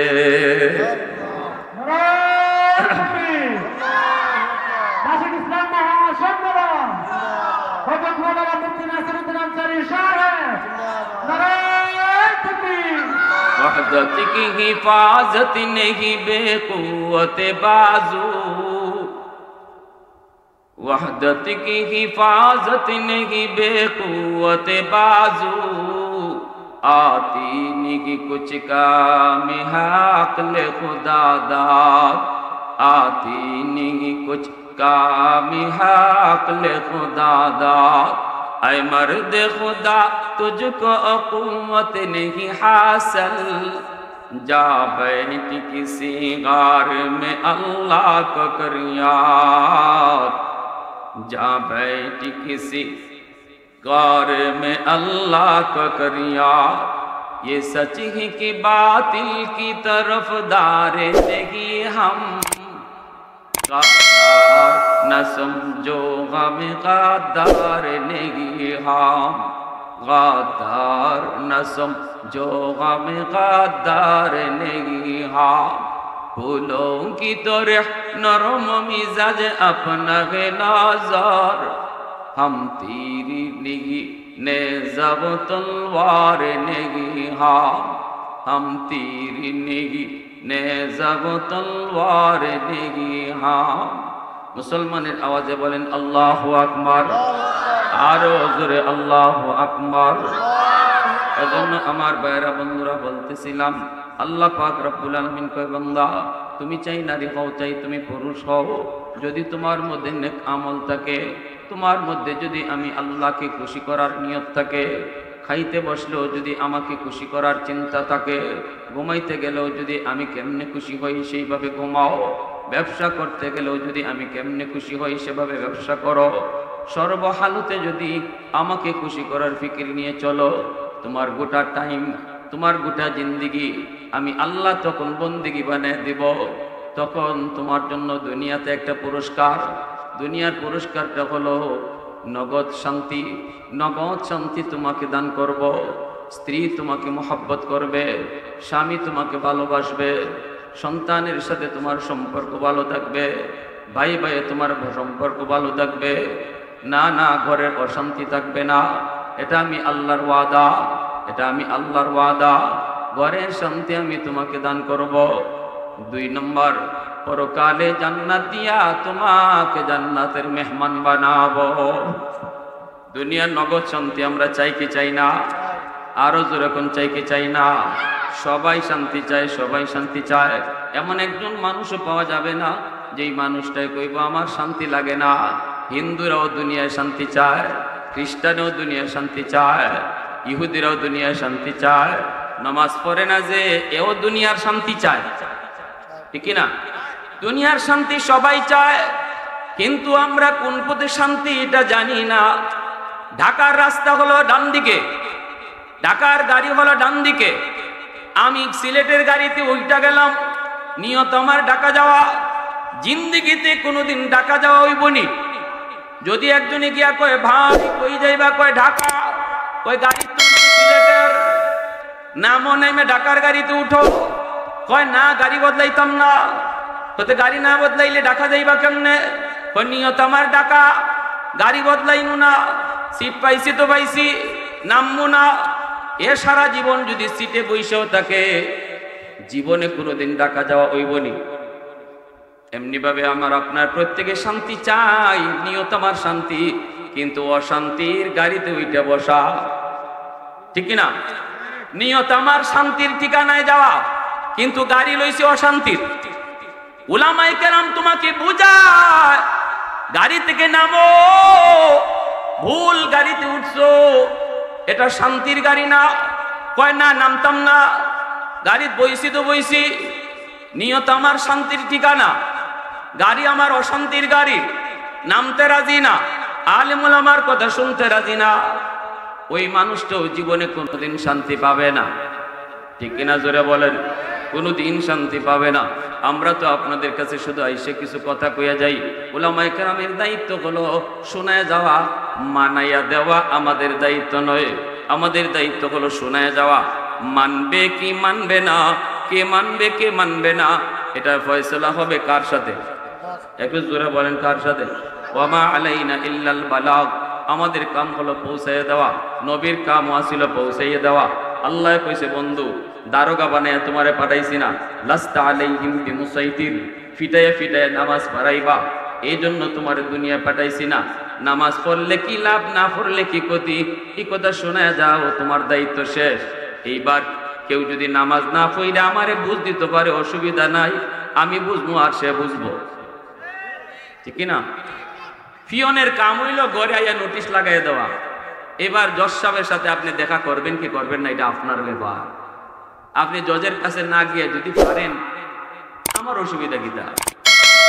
वहदत की हिफाजत नहीं बेकुव्वत बाजू, वहदत की हिफाजत नहीं बेकुव्वत बाजू, आती नहीं कुछ काम हक़ल खुदा दाद, आती नहीं कुछ काम हक़ल खुदा दाद। ऐ मर्द खुदा तुझको कुव्वत नहीं हासिल, जा बैठ किसी गार में अल्लाह को कर याद, जा बैठ किसी गार में अल्लाह को कर याद। ये सच ही कि बातिल की तरफ दारे नहीं हम, गद्दार न समझो गम गद्दार नहीं हम, गद्दार न समझो गम गद्दार नहीं हम। फूलों की तरह नरम मिजाज अपना है नजर, हम तीरी नहीं नेज़ब तलवार नहीं हम तीरी नहीं नेज़ब तलवार नहीं हम। मुसलमाনের আওয়াজে বলেন আল্লাহু আকবার, আরো জোরে আল্লাহু আকবার। এজন্য আমার ভাইরা বন্ধুরা বলতেছিলাম, আল্লাহ পাক রব্বুল আলামিন কয় বান্দা তুমি চাই নারী হও, চাই তুমি পুরুষ হও, যদি তোমার মধ্যে নেক আমল থাকে, তোমার মধ্যে যদি আমি আল্লাহকে খুশি করার নিয়ত থাকে, খাইতে বসলেও যদি আমাকে খুশি করার চিন্তা থাকে, ঘুমাইতে গেলেও যদি আমি কেমনে খুশি হই সেইভাবে ঘুমাও, ব্যবসা করতে গেলেও যদি আমি কেমনে খুশি হই সেভাবে ব্যবসা করো, সর্বহালতে যদি আমাকে খুশি করার ফিকির নিয়ে চলো, তোমার গোটা টাইম, তোমার গোটা জিন্দিগি আমি আল্লাহ তখন বন্দিগি বানিয়ে দিব। তখন তোমার জন্য দুনিয়াতে একটা পুরস্কার, দুনিয়ার পুরস্কারটা হলো নগদ শান্তি। নগদ শান্তি তোমাকে দান করব, স্ত্রী তোমাকে মহব্বত করবে, স্বামী তোমাকে ভালোবাসবে, সন্তানের সাথে তোমার সম্পর্ক ভালো থাকবে, ভাই ভাইয়ে তোমার সম্পর্ক ভালো থাকবে, না না ঘরের অশান্তি থাকবে না। এটা আমি আল্লাহর ওয়াদা, এটা আমি আল্লাহর ওয়াদা। ঘরের শান্তি আমি তোমাকে দান করব। 2 নম্বর, পরকালে জান্নাত দিয়া তোমাকে জান্নাতের মেহমান বানাবো। দুনিয়ার নগদ শান্তি আমরা চাই কি চাই না? আরো যেরকম চাই কি চাই না? সবাই শান্তি চায়, সবাই শান্তি চায়। এমন একজন মানুষও পাওয়া যাবে না যেই মানুষটাই কইব আমার শান্তি লাগে না। হিন্দুরাও দুনিয়ায় শান্তি চায়, খ্রিস্টানও দুনিয়ায় শান্তি চায়, ইহুদিরাও দুনিয়ায় শান্তি চায়। নামাজ পড়ে না যে এও দুনিয়ার শান্তি চায়, ঠিক না? দুনিয়ার শান্তি সবাই চায়, কিন্তু আমরা কোন পথে শান্তি এটা জানি না। ঢাকার রাস্তা হলো ডান দিকে, ঢাকার গাড়ি হলো ডান দিকে। আমি সিলেটের গাড়িতে উল্টা গেলাম, নিয়ত আমার ঢাকা যাওয়া। জিন্দিগিতে কোনোদিন ঢাকা যাওয়া হইবনি। যদি একজনে গিয়া কয় ভাই কই যাইবা, কয় ঢাকা, কয় গাড়ি সিলেটের, নামও নেমে ঢাকার গাড়িতে উঠো, কয় না গাড়ি বদলাইতাম না। তোতে গাড়ি না বদলাইলে ঢাকা যাইবা কেমনে? কয় নিয়ত আমার ঢাকা, গাড়ি বদলাইমু না, সিট পাইছি তো পাইছি, নামবো না। এ সারা জীবন যদি সিটে বইসেও থাকে, জীবনে কোনোদিন ঢাকা যাওয়া হইবনি। এমনি ভাবে আমার আপনার প্রত্যেকে শান্তি চাই, নিয়ত আমার শান্তি, কিন্তু অশান্তির গাড়িতে ওইটা বসা, ঠিক না? নিয়ত আমার শান্তির ঠিকানায় যাওয়া, কিন্তু গাড়ি লইছে অশান্তির। উলামায়ে কেরাম তোমাকে বুঝায়, গাড়ি থেকে নামো, ভুল গাড়িতে উঠছো, এটা শান্তির গাড়ি না। কয় না নামতাম না, গাড়ি বইছি তো বইছি, নিয়ত আমার শান্তির ঠিকানা, গাড়ি আমার অশান্তির গাড়ি, নামতে রাজি না, আলেমুল আমার কথা শুনতে রাজি না। ওই মানুষটাও জীবনে কোনোদিন শান্তি পাবে না, ঠিক কিনা? জোরে বলেন, কোনোদিন শান্তি পাবে না। আমরা তো আপনাদের কাছে শুধু আইসে কিছু কথা কইয়া যাই। উলামায়ে কেরামের দায়িত্ব হলো শোনায় যাওয়া, মানাইয়া দেওয়া আমাদের দায়িত্ব নয়। আমাদের দায়িত্ব হলো শোনায় যাওয়া। মানবে কি মানবে না, কে মানবে কে মানবে না, এটা ফয়সালা হবে কার সাথে? একটু জোরে বলেন, কার সাথে? ওয়ামা আলাইনা ইল্লাল বালাগ। আমাদের কাম হলো পৌঁছাইয়া দেওয়া। নবীর কাম আসিল পৌঁছাইয়া দেওয়া। আল্লাহ কইছে বন্ধু দারোগা বানাইয়া তোমারে পাঠাইছি না, লাস্তা আলাইহিম বিমুসাইতির, ফিটাইয়া ফিটাইয়া নামাজ পড়াইবা, এই জন্য তোমার দুনিয়া পাঠাইছি না। নামাজ পড়লে কি লাভ, না পড়লে কি ক্ষতি, এই কথা শোনায় যাও, তোমার দায়িত্ব শেষ। এইবার কেউ যদি নামাজ না পড়ে আমারে বুঝ দিতে পারে, অসুবিধা নাই, আমি বুঝবো আর সে বুঝবো, ঠিক না? পিয়নের কাম হইল ঘরে আইয়া নোটিশ লাগাই দেওয়া। এবার জজ সাহেবের সাথে আপনি দেখা করবেন কি করবেন না, এটা আপনার ব্যাপার। আপনি জজের কাছে না গিয়ে যদি পারেন, আমার অসুবিধা কি? তা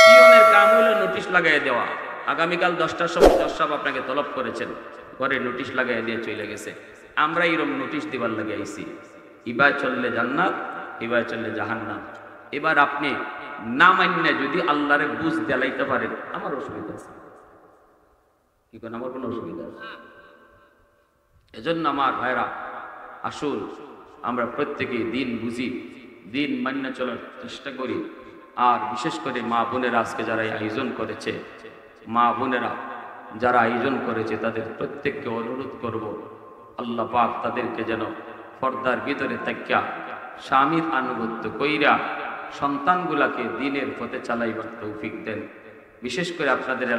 পিয়নের কাম হইল নোটিশ লাগাই দেওয়া। আগামীকাল 10টার সময় জজ সাহেব আপনাকে তলব করেছেন, ঘরে নোটিশ লাগাই দিয়ে চলে গেছে। আমরা এরকম নোটিশ দিবার লাগে আইছি, এবার চললে জান্নাত, এবার চললে জাহান্নাম। এবার আপনি না মান্য যদি আল্লাহরে বুঝ দেলাইতে পারেন, আমার অসুবিধা আছে কি কোন? আমার কোনো অসুবিধা আছে? এজন্য আমার ভাইরা, আসুন আমরা প্রত্যেকেই দিন বুঝি, দিন মান্য চলার চেষ্টা করি। আর বিশেষ করে মা বোনেরা আজকে যারা আয়োজন করেছে, মা বোনেরা যারা আয়োজন করেছে, তাদের প্রত্যেককে অনুরোধ করব, আল্লাহ পাক তাদেরকে যেন পর্দার ভিতরে তাকিয়া স্বামীর আনুগত্য কইরা সন্তানগুলাকে দিনের পথে চালাইবার তৌফিক দেন। বিশেষ করে আপনাদের